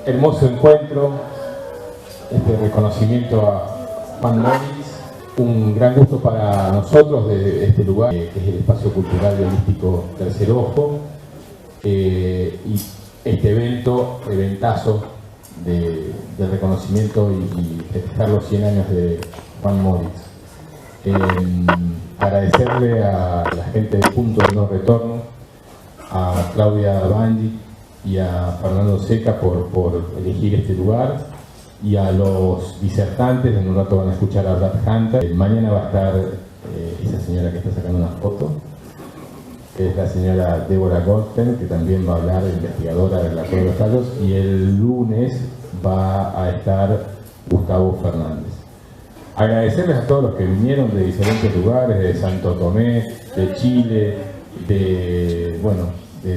hermoso encuentro, este reconocimiento a Juan Moritz. Un gran gusto para nosotros de este lugar, que es el Espacio Cultural y Holístico Tercer Ojo, y este eventazo de reconocimiento y festejar los 100 años de Juan Moritz. Agradecerle a la gente de Punto de No Retorno, a Claudia Bandi y a Fernando Seca por elegir este lugar, y a los disertantes. En un rato van a escuchar a Brad Hunter. Mañana va a estar esa señora que está sacando una foto, que es la señora Débora Goldstein, que también va a hablar, investigadora de la Cueva de los Tallos, y el lunes va a estar Gustavo Fernández. Agradecerles a todos los que vinieron de diferentes lugares, de Santo Tomé, de Chile, de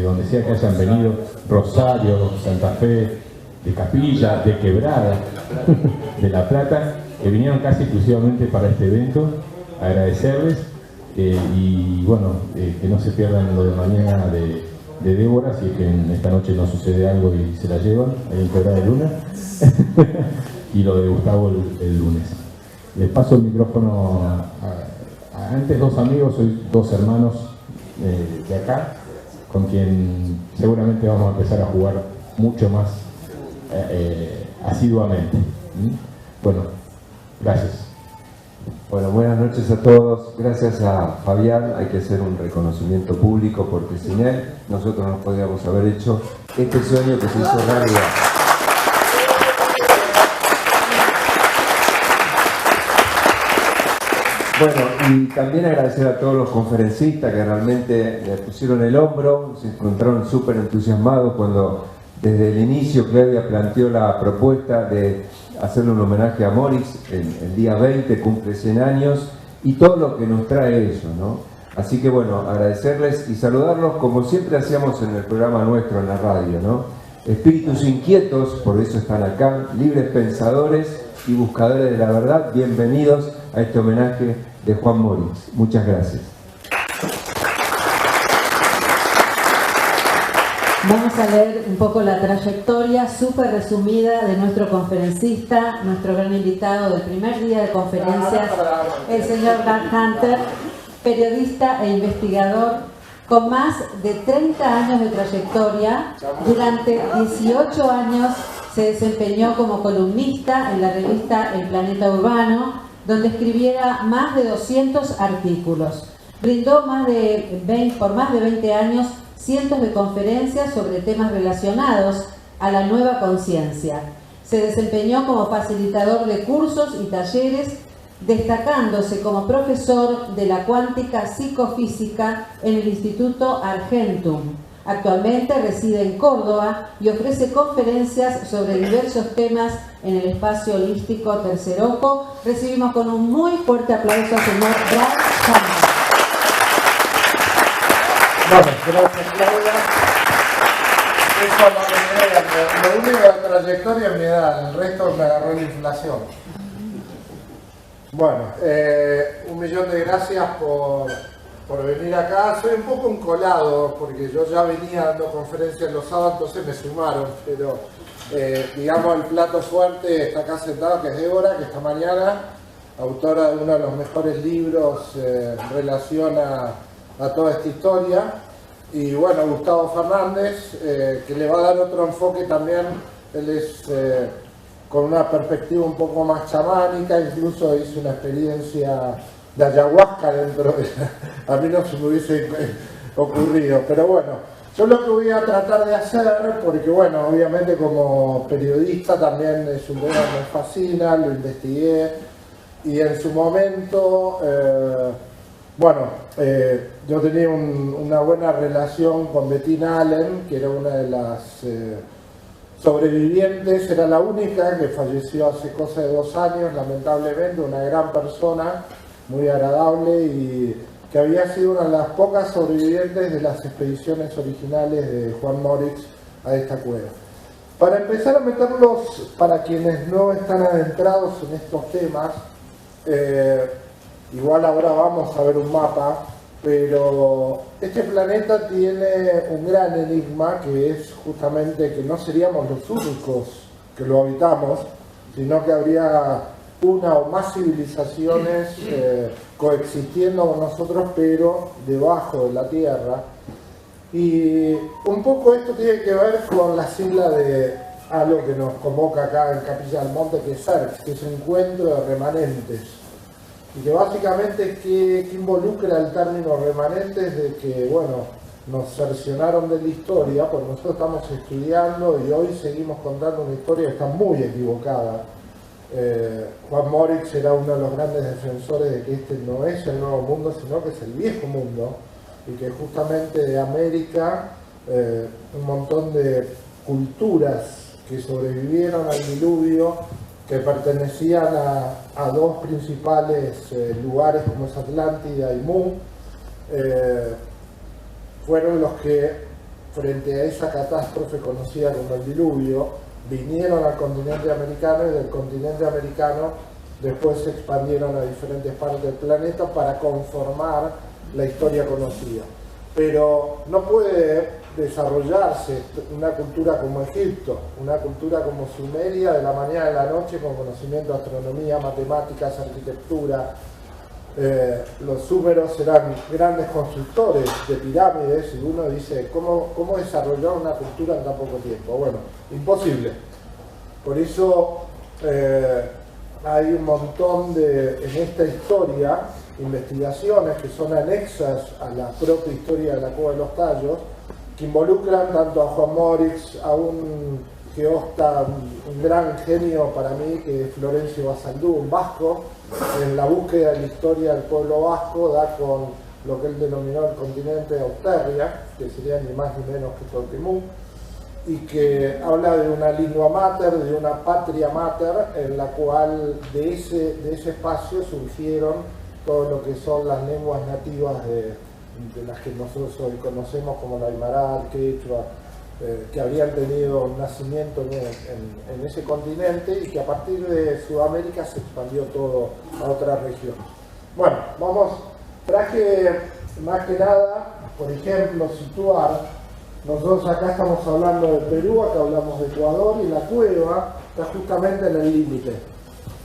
donde sea que hayan venido, Rosario, Santa Fe, de Capilla, de Quebrada, de La Plata, que vinieron casi exclusivamente para este evento. Agradecerles y que no se pierdan lo de mañana de Débora, si es que en esta noche no sucede algo y se la llevan, ahí en Quebrada de Luna, y lo de Gustavo el lunes. Les paso el micrófono a antes dos amigos, hoy dos hermanos de acá, con quien seguramente vamos a empezar a jugar mucho más asiduamente. Bueno, gracias. Bueno, buenas noches a todos. Gracias a Fabián. Hay que hacer un reconocimiento público porque sin él nosotros no podríamos haber hecho este sueño que se hizo realidad. Bueno, y también agradecer a todos los conferencistas que realmente le pusieron el hombro, se encontraron súper entusiasmados cuando desde el inicio Claudia planteó la propuesta de hacerle un homenaje a Moritz. El día 20 cumple 100 años y todo lo que nos trae eso, ¿no? Así que bueno, agradecerles y saludarlos como siempre hacíamos en el programa nuestro en la radio, ¿no? Espíritus inquietos, por eso están acá, libres pensadores y buscadores de la verdad, bienvenidos a este homenaje de Juan Moritz. Muchas gracias. Vamos a leer un poco la trayectoria súper resumida de nuestro conferencista, nuestro gran invitado del primer día de conferencias, el señor Brad Hunter, periodista e investigador con más de 30 años de trayectoria. Durante 18 años se desempeñó como columnista en la revista El Planeta Urbano, donde escribiera más de 200 artículos. Brindó por más de 20 años cientos de conferencias sobre temas relacionados a la nueva conciencia. Se desempeñó como facilitador de cursos y talleres, destacándose como profesor de la cuántica psicofísica en el Instituto Argentum. Actualmente reside en Córdoba y ofrece conferencias sobre diversos temas en el Espacio Holístico Tercer Ojo. Recibimos con un muy fuerte aplauso al señor Brad Hunter. Bueno, gracias Claudia. Eso no me crean, lo único de la trayectoria es mi edad, el resto me agarró la inflación. Bueno, 1.000.000 de gracias por venir acá. Soy un poco encolado porque yo ya venía dando conferencias los sábados, entonces me sumaron, pero digamos el plato fuerte está acá sentado, que es Débora, que esta mañana, autora de uno de los mejores libros en relación a toda esta historia, y bueno, Gustavo Fernández, que le va a dar otro enfoque también. Él es con una perspectiva un poco más chamánica, incluso hizo una experiencia de ayahuasca dentro de... A mí no se me hubiese ocurrido, pero bueno, yo lo que voy a tratar de hacer, porque bueno, obviamente como periodista también es un tema que me fascina, lo investigué, y en su momento... yo tenía una buena relación con Bettina Allen, que era una de las sobrevivientes, era la única que falleció hace cosa de 2 años, lamentablemente, una gran persona, muy agradable, y que había sido una de las pocas sobrevivientes de las expediciones originales de Juan Moritz a esta cueva. Para empezar a meterlos, para quienes no están adentrados en estos temas, igual ahora vamos a ver un mapa Pero este planeta tiene un gran enigma, que es justamente que no seríamos los únicos que lo habitamos, sino que habría una o más civilizaciones coexistiendo con nosotros, pero debajo de la Tierra. Y un poco esto tiene que ver con la sigla de algo que nos convoca acá en Capilla del Monte, que es CERC, que es Encuentro de Remanentes. Y que básicamente, ¿qué involucra el término remanentes? De que, bueno, nos cercionaron de la historia, pues nosotros estamos estudiando y hoy seguimos contando una historia que está muy equivocada. Juan Moritz era uno de los grandes defensores de que este no es el nuevo mundo, sino que es el viejo mundo, y que justamente de América un montón de culturas que sobrevivieron al diluvio, que pertenecían a dos principales lugares como es Atlántida y Mu, fueron los que, frente a esa catástrofe conocida como el diluvio, vinieron al continente americano, y del continente americano después se expandieron a diferentes partes del planeta para conformar la historia conocida. Pero no puede desarrollarse una cultura como Egipto, una cultura como Sumeria, de la mañana a la noche, con conocimiento de astronomía, matemáticas, arquitectura. Los súmeros eran grandes constructores de pirámides, y uno dice, ¿cómo desarrollar una cultura en tan poco tiempo? Bueno, imposible. Por eso hay un montón en esta historia, investigaciones que son anexas a la propia historia de la Cueva de los Tallos, que involucran tanto a Juan Moritz, a un geósta, un gran genio para mí, que es Florencio Basaldú, un vasco. En la búsqueda de la historia del pueblo vasco da con lo que él denominó el continente de Austerria, que sería ni más ni menos que Toltemú, y que habla de una lingua mater, de una patria mater, en la cual de ese espacio surgieron todo lo que son las lenguas nativas de las que nosotros hoy conocemos como la aymara, el quechua, que habrían tenido un nacimiento en ese continente, y que a partir de Sudamérica se expandió todo a otras regiones. Bueno, traje más que nada, por ejemplo, situar, nosotros acá estamos hablando de Perú, acá hablamos de Ecuador, y la cueva está justamente en el límite.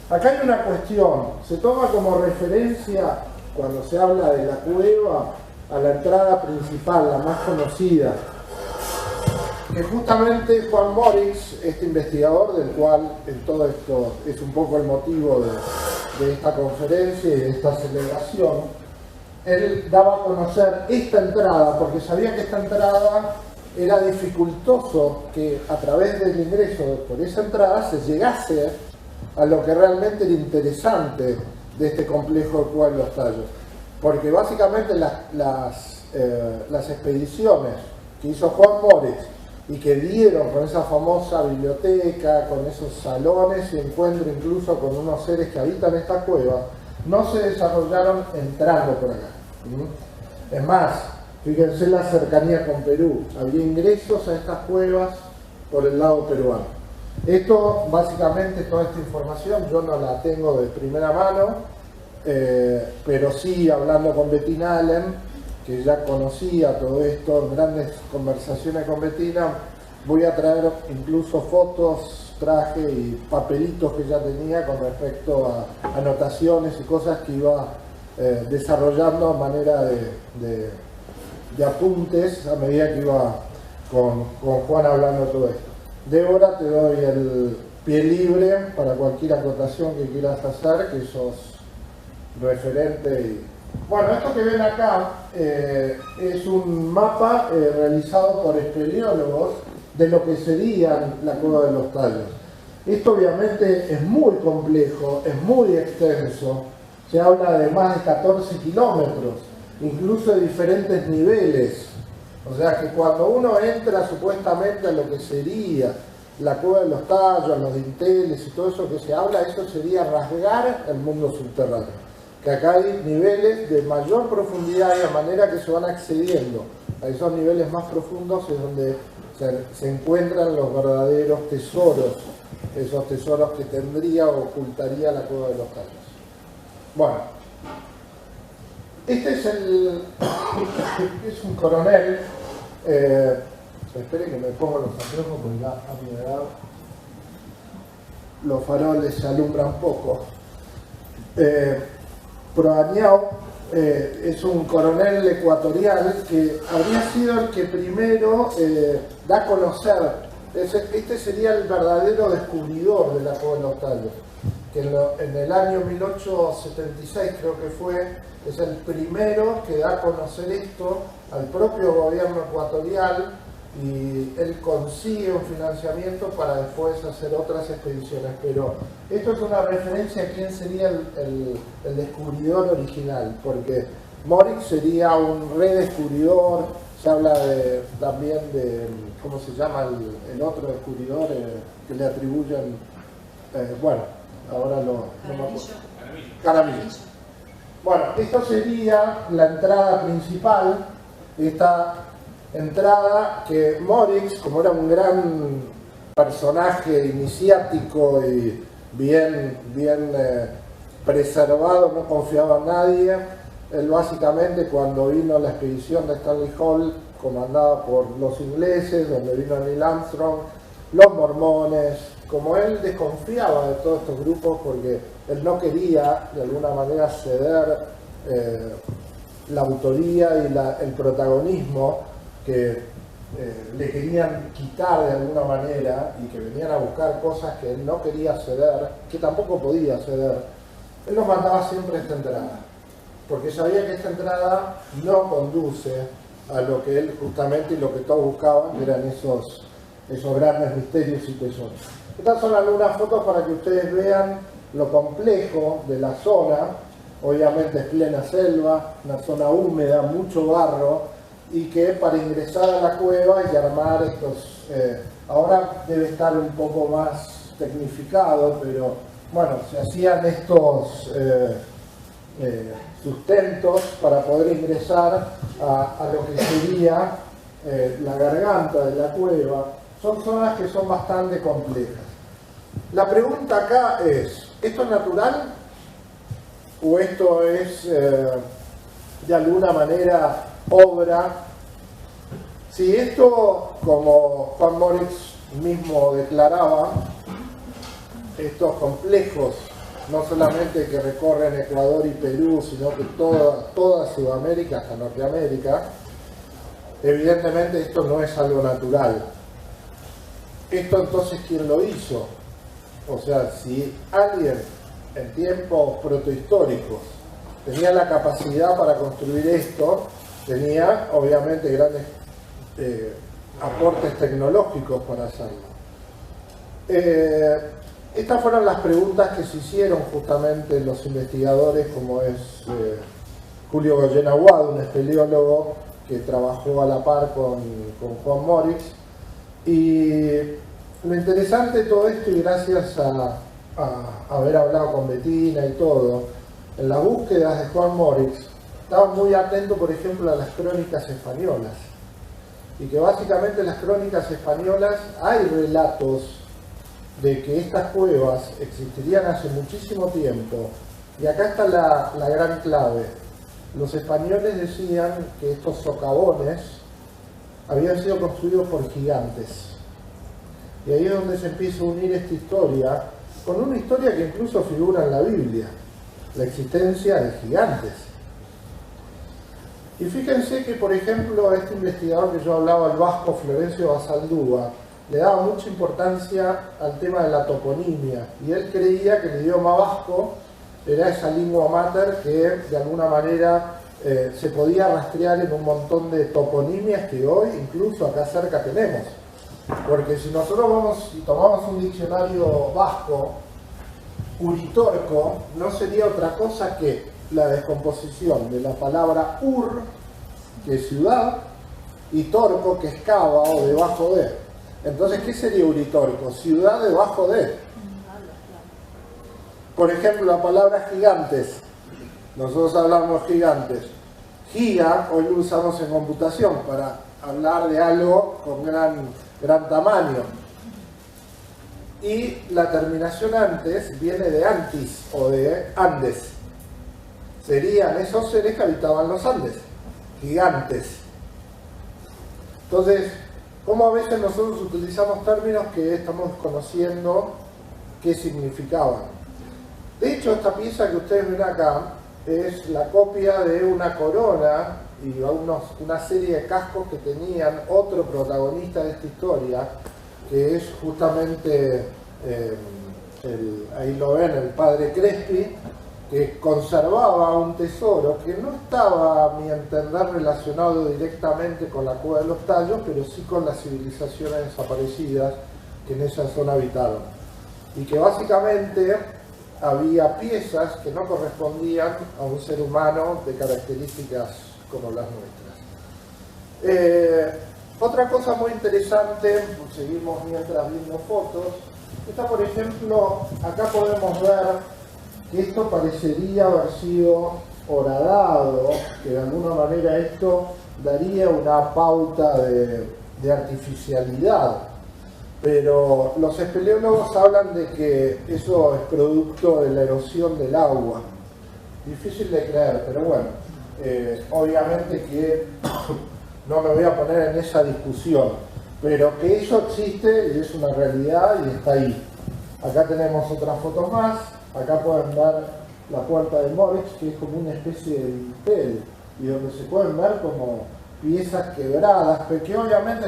Acá hay una cuestión, se toma como referencia, cuando se habla de la cueva, a la entrada principal, la más conocida, que justamente Juan Moritz, este investigador, del cual en todo esto es un poco el motivo de esta conferencia y de esta celebración, él daba a conocer esta entrada, porque sabía que esta entrada era dificultoso que a través del ingreso por esa entrada se llegase a lo que realmente era interesante de este complejo de Cueva de los Tallos. Porque básicamente las expediciones que hizo Juan Moritz y que dieron con esa famosa biblioteca, con esos salones y encuentro incluso con unos seres que habitan esta cueva, no se desarrollaron entrando por acá. Es más, fíjense la cercanía con Perú, había ingresos a estas cuevas por el lado peruano. Esto, básicamente, toda esta información yo no la tengo de primera mano, pero sí, hablando con Bettina Allen, que ya conocía todo esto, en grandes conversaciones con Bettina, voy a traer incluso fotos, traje y papelitos que ya tenía con respecto a anotaciones y cosas que iba desarrollando a manera de apuntes a medida que iba con Juan hablando todo esto. Débora, te doy el pie libre para cualquier acotación que quieras hacer, que sos referente. Y bueno, esto que ven acá es un mapa realizado por espeleólogos de lo que sería la Cueva de los Tallos. Esto obviamente es muy complejo, es muy extenso, se habla de más de 14 kilómetros, incluso de diferentes niveles. O sea que cuando uno entra supuestamente a lo que sería la Cueva de los Tallos, los dinteles y todo eso que se habla, eso sería rasgar el mundo subterráneo. Que acá hay niveles de mayor profundidad, y a manera que se van accediendo a esos niveles más profundos es donde se encuentran los verdaderos tesoros, esos tesoros que tendría o ocultaría la Cueva de los Tallos. Bueno, Este es es un coronel. Espere que me pongo los anteojos porque ya a mi edad los faroles se alumbran poco. Proañao es un coronel ecuatorial que habría sido el que primero da a conocer. Este sería el verdadero descubridor de la cueva de los tallos, que en el año 1876 creo que fue, es el primero que da a conocer esto al propio gobierno ecuatorial, y él consigue un financiamiento para después hacer otras expediciones. Pero esto es una referencia a quién sería el descubridor original, porque Morix sería un redescubridor. Se habla también de, ¿cómo se llama el otro descubridor que le atribuyen? Bueno, ahora no me acuerdo. Caramillo. Bueno, esto sería la entrada principal. Esta entrada que Morix, como era un gran personaje iniciático y bien preservado, no confiaba en nadie. Él básicamente, cuando vino la expedición de Stanley Hall, comandada por los ingleses, donde vino Neil Armstrong, los mormones, como él desconfiaba de todos estos grupos porque él no quería de alguna manera ceder la autoría y el protagonismo que le querían quitar de alguna manera, y que venían a buscar cosas que él no quería ceder, que tampoco podía ceder. Él nos mandaba siempre esta entrada, porque sabía que esta entrada no conduce a lo que él justamente y lo que todos buscaban, que eran esos grandes misterios y tesoros. Estas son algunas fotos para que ustedes vean lo complejo de la zona. Obviamente es plena selva, una zona húmeda, mucho barro, y que para ingresar a la cueva hay que armar estos... ahora debe estar un poco más tecnificado, pero bueno, se hacían estos sustentos para poder ingresar a lo que sería la garganta de la cueva. Son zonas que son bastante complejas. La pregunta acá es, ¿esto es natural? ¿O esto es de alguna manera obra? Si esto, como Juan Morix mismo declaraba, estos complejos, no solamente que recorren Ecuador y Perú, sino que toda Sudamérica hasta Norteamérica, evidentemente esto no es algo natural. Esto entonces, ¿quién lo hizo? O sea, si alguien en tiempos protohistóricos tenía la capacidad para construir esto, tenía obviamente grandes aportes tecnológicos para hacerlo. Estas fueron las preguntas que se hicieron justamente los investigadores, como es Julio Goyen Aguado, un espeleólogo que trabajó a la par con Juan Morix. Y lo interesante de todo esto, y gracias a haber hablado con Bettina y todo, en las búsquedas de Juan Morix, estaba muy atento, por ejemplo, a las crónicas españolas. Y que básicamente en las crónicas españolas hay relatos de que estas cuevas existirían hace muchísimo tiempo. Y acá está la gran clave. Los españoles decían que estos socavones habían sido construidos por gigantes. Y ahí es donde se empieza a unir esta historia con una historia que incluso figura en la Biblia, la existencia de gigantes. Y fíjense que, por ejemplo, este investigador que yo hablaba, el vasco Florencio Basaldúa, le daba mucha importancia al tema de la toponimia, y él creía que el idioma vasco era esa lingua mater que de alguna manera se podía rastrear en un montón de toponimias que hoy incluso acá cerca tenemos. Porque si nosotros vamos y tomamos un diccionario vasco, uritorco no sería otra cosa que la descomposición de la palabra ur, que es ciudad, y torco, que es cava o debajo de. Entonces, ¿qué sería uritorco? Ciudad debajo de. Por ejemplo, la palabra gigantes. Nosotros hablamos gigantes. Giga, hoy lo usamos en computación para hablar de algo con gran tamaño. Y la terminación antes viene de antis o de Andes. serían esos seres que habitaban los Andes, gigantes. Entonces, ¿cómo a veces nosotros utilizamos términos que estamos conociendo qué significaban? De hecho, esta pieza que ustedes ven acá es la copia de una corona y una serie de cascos que tenían otro protagonista de esta historia, que es justamente, ahí lo ven, el padre Crespi, que conservaba un tesoro que no estaba, a mi entender, relacionado directamente con la Cueva de los Tallos, pero sí con las civilizaciones desaparecidas que en esa zona habitaron. Y que básicamente había piezas que no correspondían a un ser humano de características como las nuestras. Otra cosa muy interesante, seguimos mientras viendo fotos, esta por ejemplo, acá podemos ver que esto parecería haber sido horadado, que de alguna manera esto daría una pauta de artificialidad. Pero los espeleólogos hablan de que eso es producto de la erosión del agua. Difícil de creer, pero bueno, obviamente que no me voy a poner en esa discusión, pero que eso existe y es una realidad y está ahí. Acá tenemos otras fotos más, acá pueden ver la puerta de Moritz, que es como una especie de dintel, y donde se pueden ver como piezas quebradas, pero que obviamente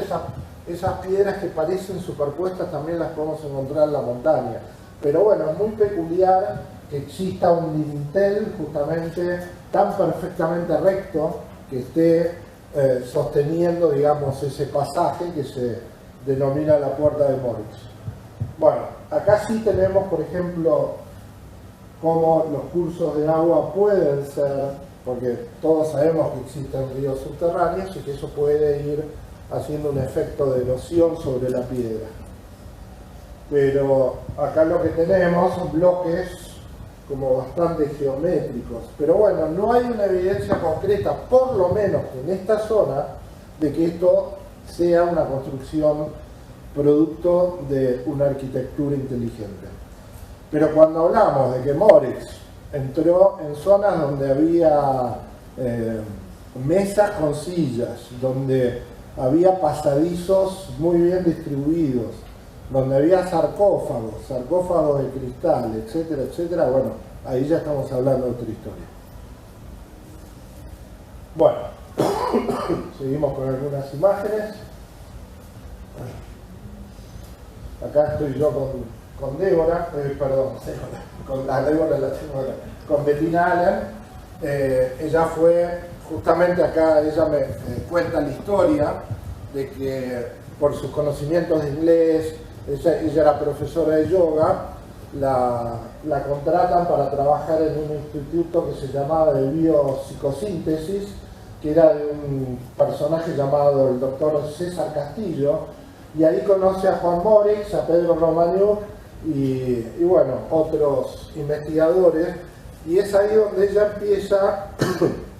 esas piedras que parecen superpuestas también las podemos encontrar en la montaña. Pero bueno, es muy peculiar que exista un dintel justamente tan perfectamente recto que esté sosteniendo, digamos, ese pasaje que se denomina la puerta de Moritz. Bueno, acá sí tenemos, por ejemplo, cómo los cursos de agua pueden ser, porque todos sabemos que existen ríos subterráneos y que eso puede ir haciendo un efecto de erosión sobre la piedra. Pero acá lo que tenemos son bloques como bastante geométricos. Pero bueno, no hay una evidencia concreta, por lo menos en esta zona, de que esto sea una construcción producto de una arquitectura inteligente. Pero cuando hablamos de que Moritz entró en zonas donde había mesas con sillas, donde había pasadizos muy bien distribuidos, donde había sarcófagos de cristal, etcétera, etcétera, bueno, ahí ya estamos hablando de otra historia. Bueno, seguimos con algunas imágenes. Acá estoy yo con Débora, con Bettina Allen. Ella fue, justamente acá, ella me cuenta la historia de que por sus conocimientos de inglés, ella era profesora de yoga, la contratan para trabajar en un instituto que se llamaba de biopsicosíntesis, que era de un personaje llamado el doctor César Castillo, y ahí conoce a Juan Moritz, a Pedro Romaniuk y bueno, otros investigadores, y es ahí donde ella empieza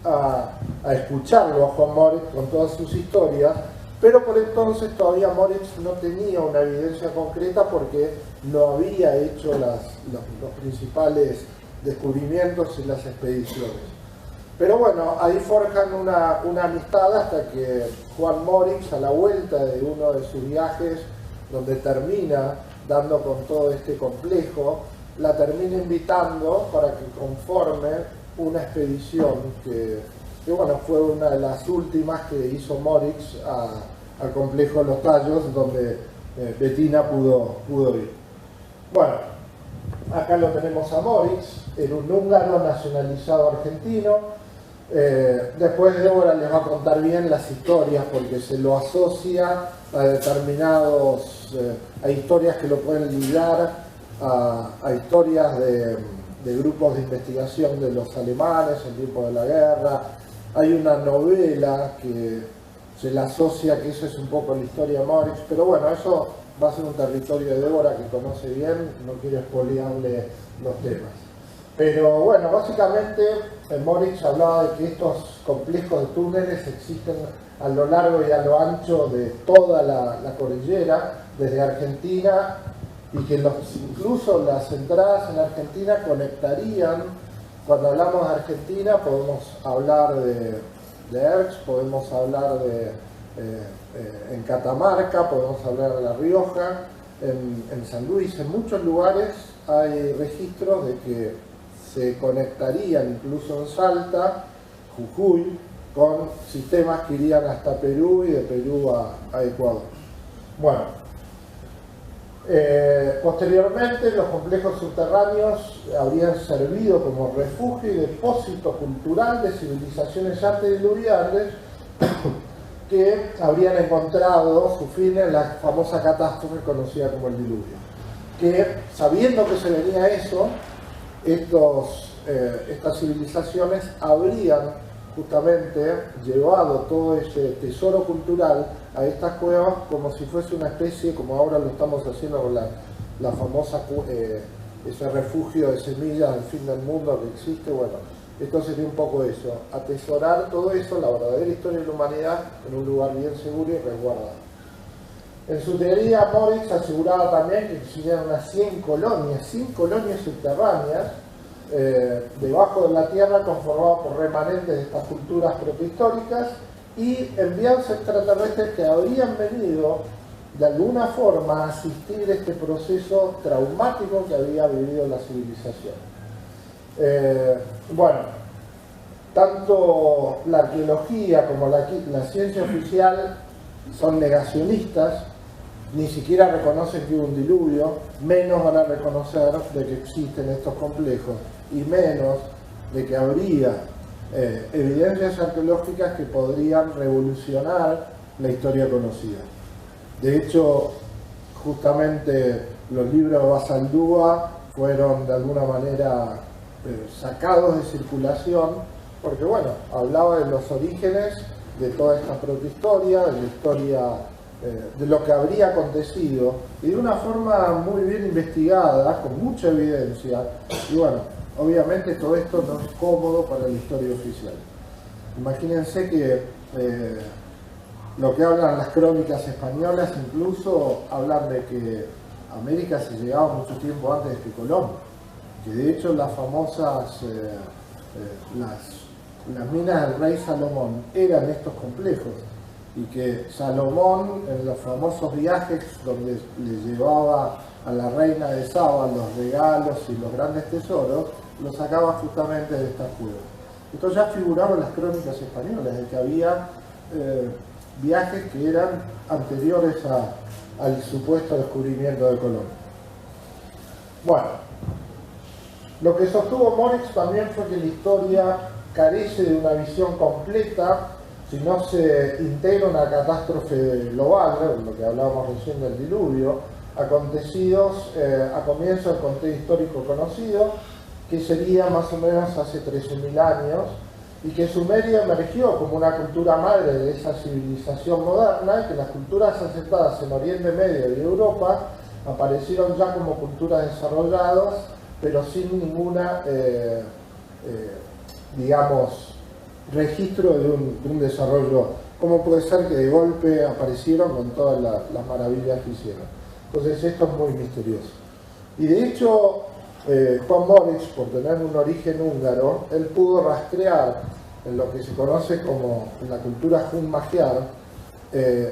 a escucharlo a Juan Moritz con todas sus historias, pero por entonces todavía Moritz no tenía una evidencia concreta porque no había hecho los principales descubrimientos y las expediciones. Pero bueno, ahí forjan una amistad hasta que Juan Moritz, a la vuelta de uno de sus viajes, donde termina dando con todo este complejo, la termina invitando para que conforme una expedición que bueno, fue una de las últimas que hizo Moritz al complejo de los Tallos, donde Bettina pudo ir. Bueno, acá lo tenemos a Moritz, era un húngaro nacionalizado argentino. Después Débora les va a contar bien las historias porque se lo asocia a determinados, a historias que lo pueden ligar a historias de grupos de investigación de los alemanes en tiempo de la guerra. Hay una novela que se la asocia, que eso es un poco la historia de Moritz, pero bueno, eso va a ser un territorio de Débora que conoce bien, no quiero spoilearle los temas. Pero bueno, básicamente Moritz hablaba de que estos complejos de túneles existen a lo largo y a lo ancho de toda la cordillera, desde Argentina, y que incluso las entradas en Argentina conectarían cuando hablamos de Argentina podemos hablar de Erx, podemos hablar en Catamarca, podemos hablar de La Rioja, en San Luis, en muchos lugares hay registros de que se conectarían incluso en Salta, Jujuy, con sistemas que irían hasta Perú y de Perú a Ecuador. Bueno, posteriormente los complejos subterráneos habrían servido como refugio y depósito cultural de civilizaciones antediluviales que habrían encontrado su fin en la famosa catástrofe conocida como el diluvio. Que sabiendo que se venía eso, estas civilizaciones habrían justamente llevado todo ese tesoro cultural a estas cuevas como si fuese una especie, como ahora lo estamos haciendo con la famosa ese refugio de semillas del fin del mundo que existe. Bueno, esto sería un poco eso, atesorar todo eso, la verdadera historia de la humanidad, en un lugar bien seguro y resguardado. En su teoría, Moritz aseguraba también que existían unas 100 colonias subterráneas debajo de la tierra, conformadas por remanentes de estas culturas protehistóricas y enviados extraterrestres que habrían venido de alguna forma a asistir este proceso traumático que había vivido la civilización. Bueno, tanto la arqueología como la ciencia oficial son negacionistas, ni siquiera reconocen que hubo un diluvio, menos van a reconocer de que existen estos complejos y menos de que habría evidencias arqueológicas que podrían revolucionar la historia conocida. De hecho, justamente los libros de Basaldúa fueron de alguna manera sacados de circulación porque, bueno, hablaba de los orígenes de toda esta protohistoria, de la historia, de lo que habría acontecido, y de una forma muy bien investigada, con mucha evidencia, y bueno, obviamente todo esto no es cómodo para la historia oficial. Imagínense que lo que hablan las crónicas españolas incluso hablan de que América se llegaba mucho tiempo antes de que Colón, que de hecho las famosas las minas del rey Salomón eran estos complejos, y que Salomón en los famosos viajes donde le llevaba a la reina de Saba los regalos y los grandes tesoros, los sacaba justamente de estas cuevas. Esto ya figuraba en las crónicas españolas, de que había viajes que eran anteriores al supuesto descubrimiento de Colón. Bueno, lo que sostuvo Moritz también fue que la historia carece de una visión completa si no se integra una catástrofe global, lo que hablábamos recién del diluvio, acontecidos a comienzo del contexto histórico conocido, que sería más o menos hace 13.000 años, y que Sumeria emergió como una cultura madre de esa civilización moderna, y que las culturas asentadas en Oriente Medio y Europa aparecieron ya como culturas desarrolladas, pero sin ninguna, digamos, registro de un desarrollo. ¿Cómo puede ser que de golpe aparecieron con todas las maravillas que hicieron? Entonces esto es muy misterioso. Y de hecho, Juan Moritz, por tener un origen húngaro, él pudo rastrear en lo que se conoce como en la cultura Hun-Magyar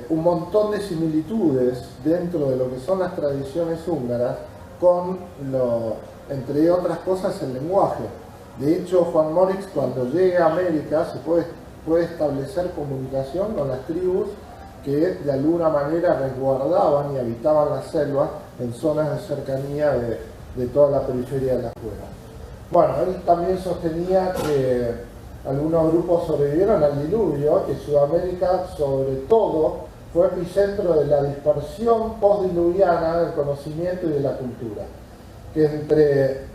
un montón de similitudes dentro de lo que son las tradiciones húngaras con, entre otras cosas, el lenguaje. De hecho, Juan Moritz, cuando llega a América, se puede establecer comunicación con las tribus que de alguna manera resguardaban y habitaban las selvas en zonas de cercanía de toda la periferia de las cuevas. Bueno, él también sostenía que algunos grupos sobrevivieron al diluvio, que Sudamérica, sobre todo, fue epicentro de la dispersión postdiluviana del conocimiento y de la cultura. Que entre,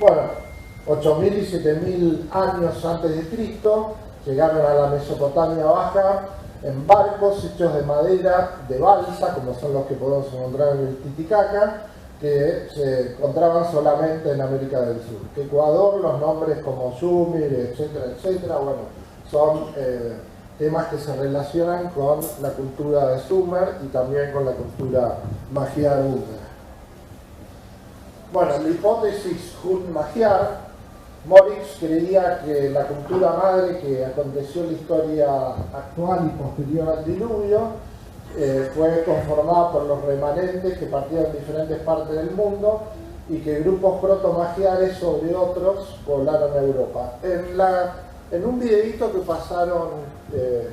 bueno, 8.000 y 7.000 años antes de Cristo, llegaron a la Mesopotamia Baja en barcos hechos de madera de balsa, como son los que podemos encontrar en el Titicaca, que se encontraban solamente en América del Sur. Que Ecuador, los nombres como Sumir, etcétera, etcétera, bueno, son temas que se relacionan con la cultura de Sumer y también con la cultura magyar húngara. Bueno, la hipótesis Hun-Magyar Moritz creía que la cultura madre que aconteció en la historia actual y posterior al diluvio fue conformada por los remanentes que partían de diferentes partes del mundo y que grupos protomagiares sobre otros poblaron Europa. En un videíto que pasaron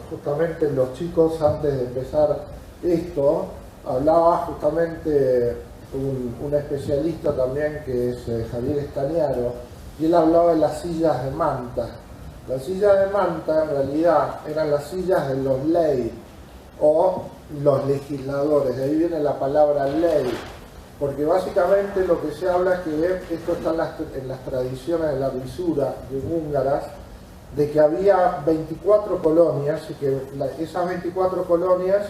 justamente los chicos antes de empezar esto, hablaba justamente un especialista también que es Javier Estañaro, y él hablaba de las sillas de manta. Las sillas de manta en realidad eran las sillas de los ley o los legisladores, de ahí viene la palabra ley, porque básicamente lo que se habla es que esto está en las tradiciones de la visura húngaras, de que había 24 colonias y que esas 24 colonias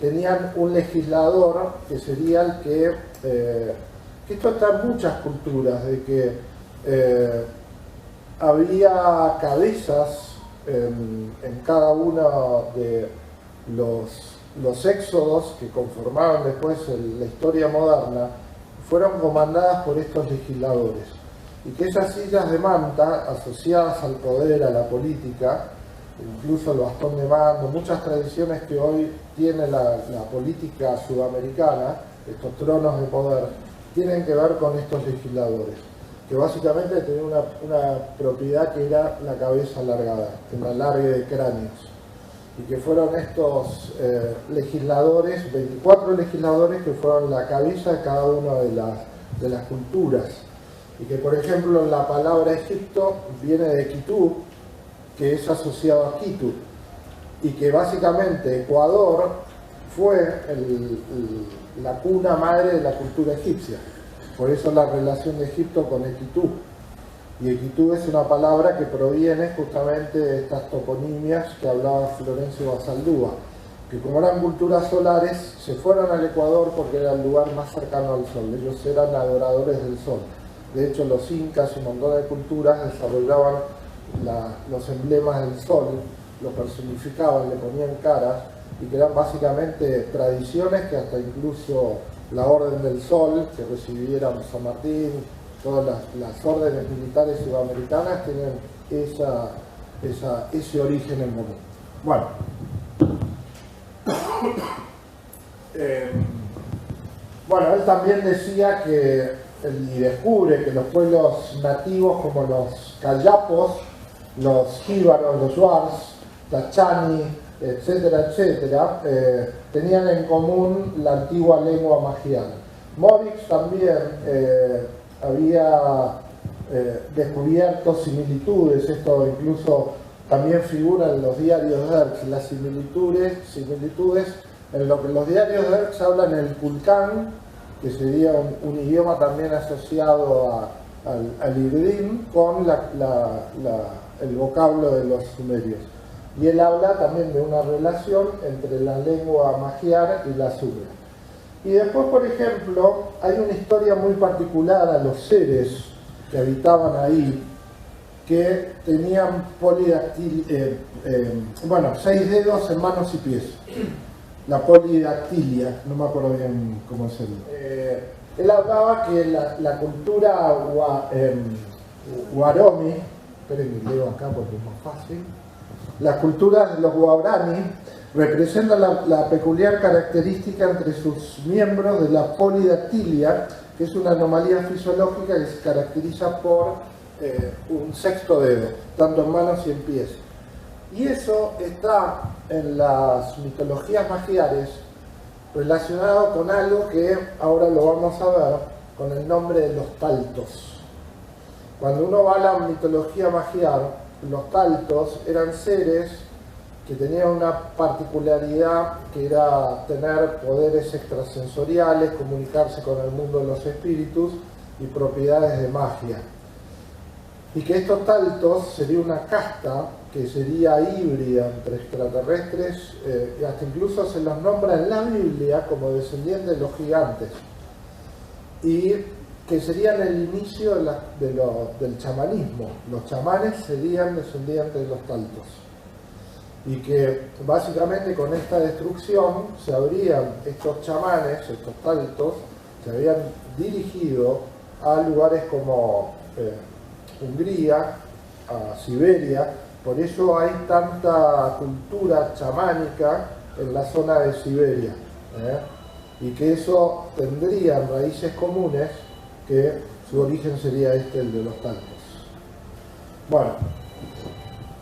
tenían un legislador que sería el que esto está en muchas culturas, de que había cabezas en cada uno de los éxodos que conformaron después la historia moderna, fueron comandadas por estos legisladores, y que esas sillas de manta asociadas al poder, a la política, incluso el bastón de mando, muchas tradiciones que hoy tiene la política sudamericana, estos tronos de poder, tienen que ver con estos legisladores, que básicamente tenían una propiedad que era la cabeza alargada, el alargue de cráneos, y que fueron estos legisladores, 24 legisladores que fueron la cabeza de cada una de las culturas, y que por ejemplo la palabra Egipto viene de Quito, que es asociado a Quito, y que básicamente Ecuador fue la cuna madre de la cultura egipcia. Por eso la relación de Egipto con Equitú. Y Equitú es una palabra que proviene justamente de estas toponimias que hablaba Florencio Basaldúa, que como eran culturas solares, se fueron al Ecuador porque era el lugar más cercano al sol. Ellos eran adoradores del sol. De hecho, los incas y un montón de culturas desarrollaban los emblemas del sol, lo personificaban, le ponían caras, y que eran básicamente tradiciones que hasta incluso la Orden del Sol, que recibieron San Martín, todas las órdenes militares sudamericanas tienen ese origen en común. Bueno, él también decía y descubre que los pueblos nativos como los cayapos, los jíbaros, los yuars, tachani, etcétera, etcétera, tenían en común la antigua lengua magiar. Moritz también había descubierto similitudes, esto incluso también figura en los diarios de Erx, las similitudes en lo que los diarios de Erx hablan el kulkan, que sería un idioma también asociado al Irdim, con el vocablo de los sumerios. Y él habla también de una relación entre la lengua magiar y la sumer. Y después, por ejemplo, hay una historia muy particular a los seres que habitaban ahí, que tenían 6 dedos en manos y pies. La polidactilia, no me acuerdo bien cómo es él hablaba que la cultura Guarani, esperen que leo acá porque es más fácil. Las culturas de los Guarani representan la peculiar característica entre sus miembros de la polidactilia, que es una anomalía fisiológica que se caracteriza por un 6º dedo, tanto en manos y en pies. Y eso está en las mitologías magiares relacionado con algo que ahora lo vamos a ver con el nombre de los taltos. Cuando uno va a la mitología magiar, los taltos eran seres que tenían una particularidad que era tener poderes extrasensoriales, comunicarse con el mundo de los espíritus y propiedades de magia. Y que estos taltos sería una casta que sería híbrida entre extraterrestres, y hasta incluso se los nombra en la Biblia como descendientes de los gigantes, y que serían el inicio del chamanismo. Los chamanes serían descendientes de los taltos, y que básicamente con esta destrucción estos chamanes, estos taltos, se habían dirigido a lugares como Hungría, a Siberia. Por eso hay tanta cultura chamánica en la zona de Siberia, y que eso tendría raíces comunes, que su origen sería el de los taltos. Bueno,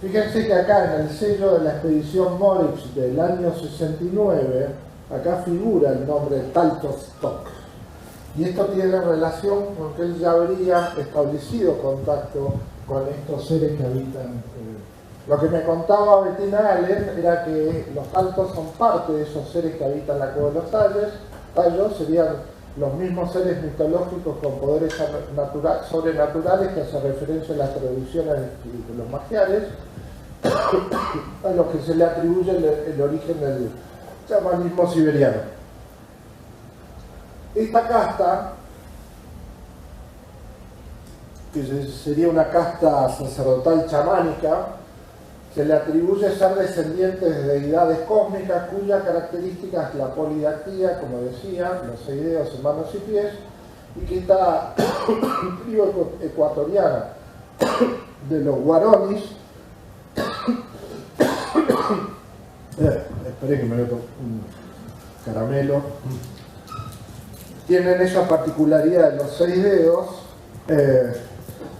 fíjense que acá en el sello de la expedición Moritz del año 69, acá figura el nombre Taltostok. Y esto tiene relación con que él ya habría establecido contacto con estos seres que habitan. Lo que me contaba Bettina Allen era que los taltos son parte de esos seres que habitan la cueva de los tallos, serían los mismos seres mitológicos con poderes sobrenaturales que hace referencia a las tradiciones de los magiares, a los que se le atribuye el origen del chamanismo siberiano. Esta casta, que sería una casta sacerdotal chamánica, se le atribuye ser descendiente de deidades cósmicas cuya característica es la polidactía, como decía, los 6 dedos en manos y pies, y que esta tribu ecuatoriana de los guaronis, esperé que me meto un caramelo, tienen esa particularidad de los 6 dedos,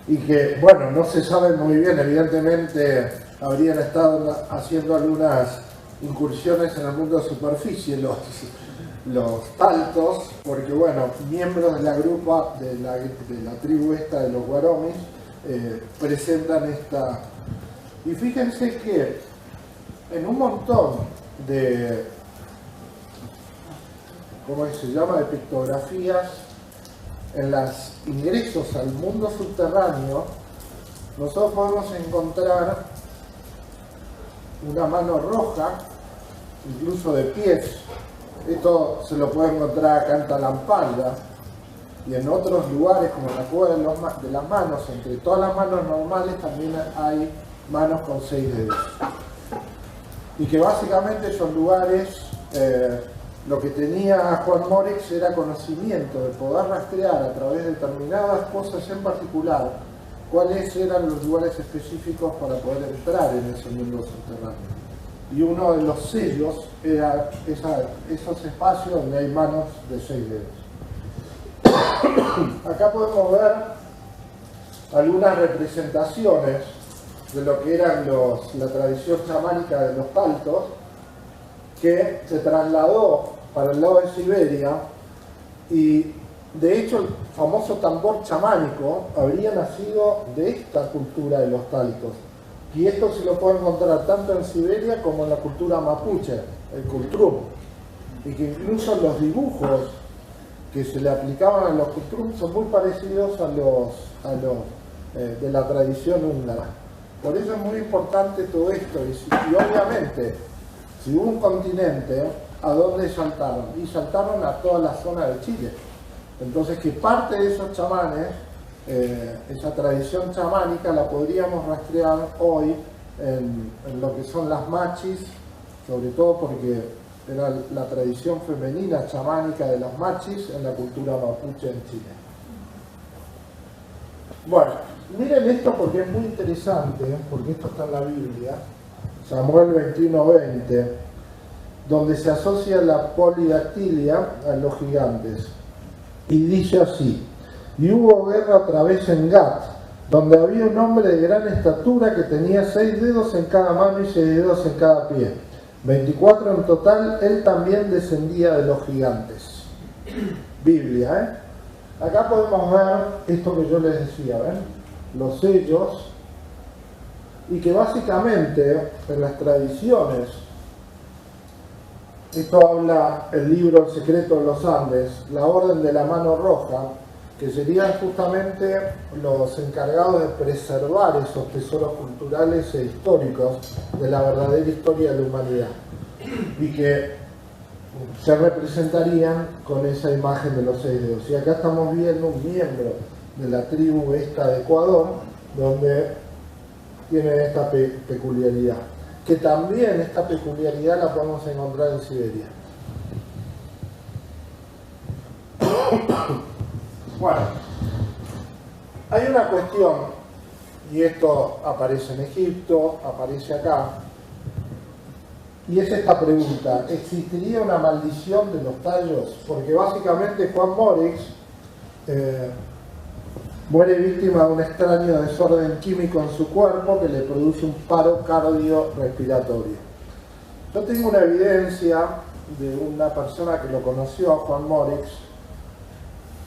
y que, bueno, no se sabe muy bien, evidentemente habrían estado haciendo algunas incursiones en el mundo de superficie los taltos, porque, bueno, miembros de la grupa, de la tribu esta de los guaromis, presentan esta. Y fíjense que en un montón de, ¿cómo se llama?, de pictografías, en los ingresos al mundo subterráneo, nosotros podemos encontrar una mano roja, incluso de pies. Esto se lo puede encontrar acá en Talampalda y en otros lugares como la cueva de las manos. Entre todas las manos normales también hay manos con 6 dedos, y que básicamente esos lugares, lo que tenía Juan Moritz era conocimiento de poder rastrear a través de determinadas cosas en particular cuáles eran los lugares específicos para poder entrar en ese mundo subterráneo. Y uno de los sellos era esos espacios donde hay manos de 6 dedos. Acá podemos ver algunas representaciones de lo que eran la tradición chamánica de los taltos, que se trasladó para el lado de Siberia, y de hecho el famoso tambor chamánico habría nacido de esta cultura de los taltos, y esto se lo puede encontrar tanto en Siberia como en la cultura mapuche, el kultrum, y que incluso los dibujos que se le aplicaban a los kultrum son muy parecidos a los de la tradición húngara. Por eso es muy importante todo esto, y obviamente si hubo un continente, ¿a dónde saltaron? Y saltaron a toda la zona de Chile. Entonces, que parte de esos chamanes, esa tradición chamánica, la podríamos rastrear hoy en lo que son las machis, sobre todo porque era la tradición femenina chamánica de las machis en la cultura mapuche en Chile. Bueno, miren esto porque es muy interesante, porque esto está en la Biblia, Samuel 21:20, donde se asocia la polidactilia a los gigantes. Y dice así: y hubo guerra otra vez en Gat, donde había un hombre de gran estatura que tenía 6 dedos en cada mano y 6 dedos en cada pie. 24 en total, él también descendía de los gigantes. Biblia, Acá podemos ver esto que yo les decía, ¿ven? Los sellos, y que básicamente en las tradiciones, esto habla el libro El secreto de los Andes, la orden de la mano roja, que serían justamente los encargados de preservar esos tesoros culturales e históricos de la verdadera historia de la humanidad, y que se representarían con esa imagen de los 6 dedos. Y acá estamos viendo un miembro de la tribu esta de Ecuador, donde tiene esta peculiaridad, que también esta peculiaridad la podemos encontrar en Siberia. Bueno, hay una cuestión y esto aparece en Egipto, aparece acá, y es esta pregunta: ¿existiría una maldición de los tallos? Porque básicamente Juan Morix muere víctima de un extraño desorden químico en su cuerpo que le produce un paro cardiorrespiratorio. Yo tengo una evidencia de una persona que lo conoció a Juan Morix,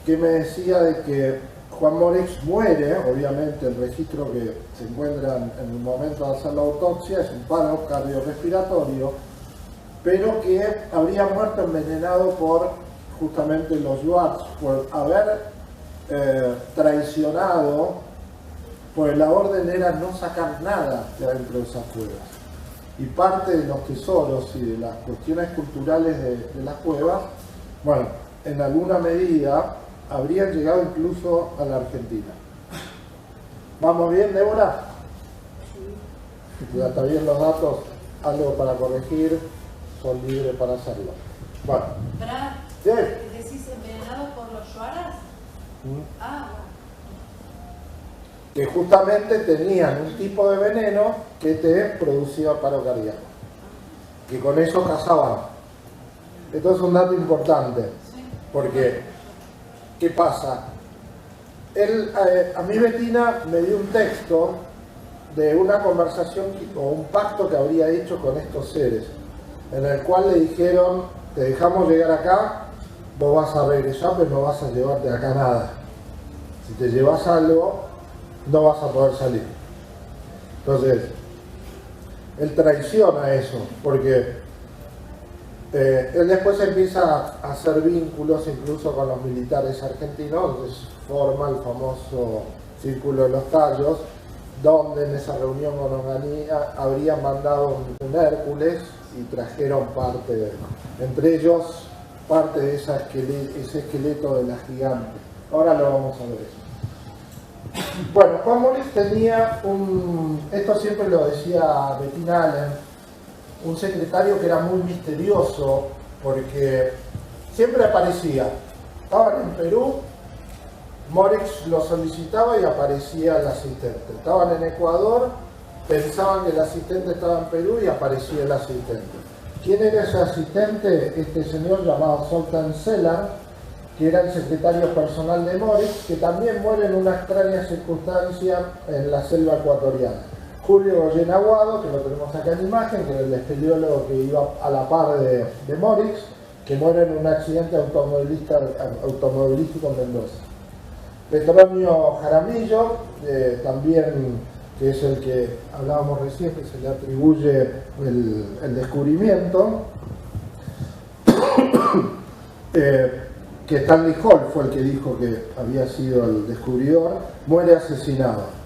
que me decía de que Juan Morix muere, obviamente el registro que se encuentra en el momento de hacer la autopsia es un paro cardiorrespiratorio, pero que habría muerto envenenado por justamente los Yuats, por haber traicionado, pues la orden era no sacar nada de adentro de esas cuevas. Y parte de los tesoros y de las cuestiones culturales de las cuevas, bueno, en alguna medida habrían llegado incluso a la Argentina. ¿Vamos bien, Débora? Ya está bien los datos, algo para corregir, son libres para hacerlo. Bueno. ¿Decís envenenado por los yuaras? Ah, bueno. Que justamente tenían un tipo de veneno que te producía paro cardíaco, que con eso cazaban. Esto es un dato importante, porque ¿qué pasa? A mí Bettina me dio un texto de una conversación o un pacto que habría hecho con estos seres, en el cual le dijeron: te dejamos llegar acá, vos vas a regresar, pero no vas a llevarte de acá nada. Si te llevas algo, no vas a poder salir. Entonces, él traiciona eso, porque él después empieza a hacer vínculos incluso con los militares argentinos, entonces forma el famoso Círculo de los Tallos, donde en esa reunión con Onganía habrían mandado un Hércules y trajeron parte, entre ellos, parte de ese esqueleto de la gigante. Ahora lo vamos a ver eso. Bueno, Juan Morix tenía esto siempre lo decía Bettina Allen, un secretario que era muy misterioso, porque siempre aparecía. Estaban en Perú, Morix lo solicitaba y aparecía el asistente. Estaban en Ecuador, pensaban que el asistente estaba en Perú y aparecía el asistente. ¿Quién era ese asistente? Este señor llamado Zoltán Celar, que era el secretario personal de Morix, que también muere en una extraña circunstancia en la selva ecuatoriana. Julio Goyen Aguado, que lo tenemos acá en imagen, que era el espeleólogo que iba a la par de Morix, que muere en un accidente automovilístico en Mendoza. Petronio Jaramillo, también, que es el que hablábamos recién, que se le atribuye el descubrimiento, que Stanley Hall fue el que dijo que había sido el descubridor, muere asesinado.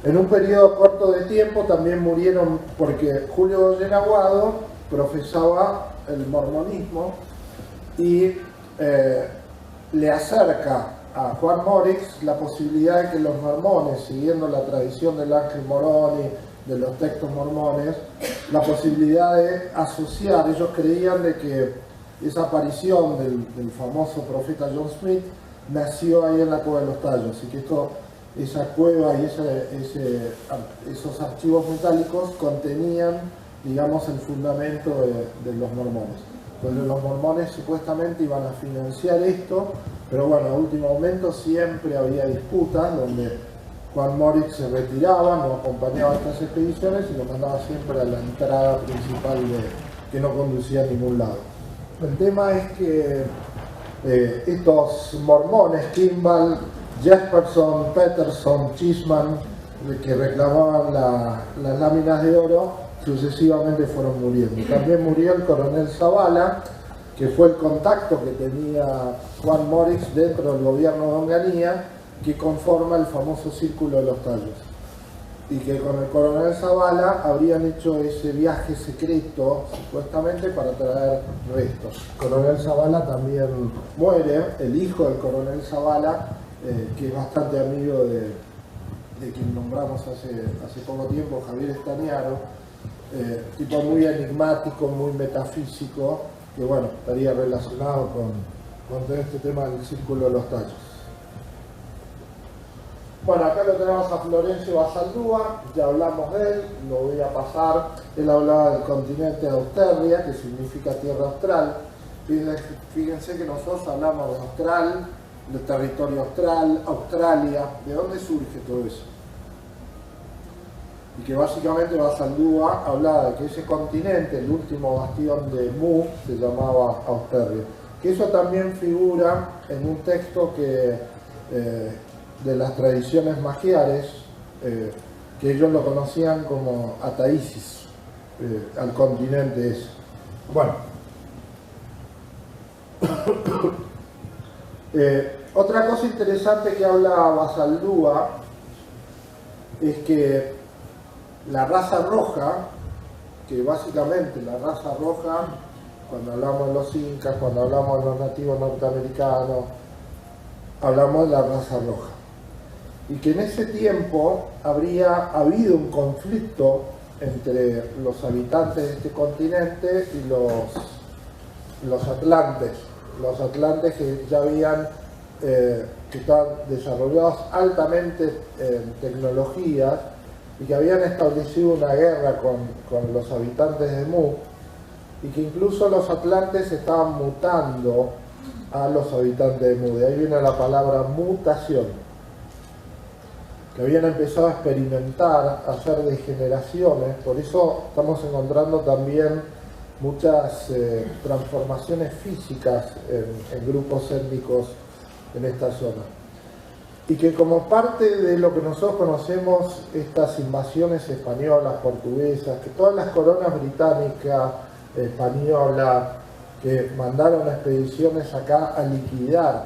En un periodo corto de tiempo también murieron, porque Julio Goyen Aguado profesaba el mormonismo y le acerca a Juan Morix la posibilidad de que los mormones, siguiendo la tradición del Ángel Moroni, de los textos mormones, la posibilidad de asociar, ellos creían de que esa aparición del famoso profeta John Smith nació ahí en la Cueva de los Tallos, y que esa cueva y esos archivos metálicos contenían, digamos, el fundamento de los mormones. Donde los mormones supuestamente iban a financiar esto, pero bueno, a último momento siempre había disputas donde Juan Morix se retiraba, no acompañaba estas expediciones y lo mandaba siempre a la entrada principal que no conducía a ningún lado. El tema es que estos mormones, Kimball, Jesperson, Peterson, Chisman, que reclamaban las láminas de oro, sucesivamente fueron muriendo. También murió el coronel Zavala, que fue el contacto que tenía Juan Morix dentro del gobierno de Onganía, que conforma el famoso Círculo de los Tallos. Y que con el coronel Zavala habrían hecho ese viaje secreto, supuestamente, para traer restos. El coronel Zavala también muere, el hijo del coronel Zavala, que es bastante amigo de quien nombramos hace poco tiempo, Javier Estañaro, tipo muy enigmático, muy metafísico, que bueno, estaría relacionado con todo este tema del Círculo de los Tallos. Bueno, acá lo tenemos a Florencio Basaldúa, ya hablamos de él, lo voy a pasar. Él hablaba del continente Austerlia, que significa tierra austral. Fíjense que nosotros hablamos de austral, del territorio austral, Australia. ¿De dónde surge todo eso? Y que básicamente Basaldúa hablaba de que ese continente, el último bastión de Mu, se llamaba Austerlia. Que eso también figura en un texto que, de las tradiciones magiares, que ellos lo conocían como Ataisis, al continente ese. Bueno. Otra cosa interesante que habla Basaldúa es que la raza roja, que básicamente la raza roja, cuando hablamos de los incas, cuando hablamos de los nativos norteamericanos, hablamos de la raza roja. Y que en ese tiempo habría habido un conflicto entre los habitantes de este continente y los atlantes. Los atlantes que ya habían, que estaban desarrollados altamente en tecnologías y que habían establecido una guerra con los habitantes de Mu, y que incluso los atlantes estaban mutando a los habitantes de Mu. De ahí viene la palabra mutación, que habían empezado a experimentar, a hacer degeneraciones. Por eso estamos encontrando también muchas transformaciones físicas en grupos étnicos en esta zona. Y que como parte de lo que nosotros conocemos, estas invasiones españolas, portuguesas, que todas las coronas británicas, españolas, que mandaron expediciones acá a liquidar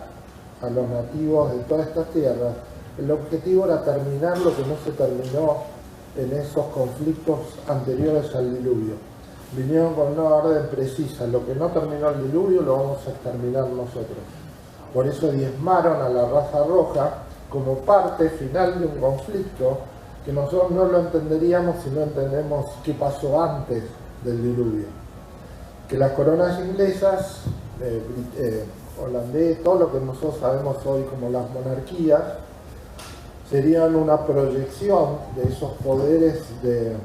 a los nativos de todas estas tierras, el objetivo era terminar lo que no se terminó en esos conflictos anteriores al diluvio. Vinieron con una orden precisa: lo que no terminó el diluvio lo vamos a exterminar nosotros. Por eso diezmaron a la raza roja como parte final de un conflicto que nosotros no lo entenderíamos si no entendemos qué pasó antes del diluvio. Que las coronas inglesas, holandés, todo lo que nosotros sabemos hoy como las monarquías, serían una proyección de esos poderes de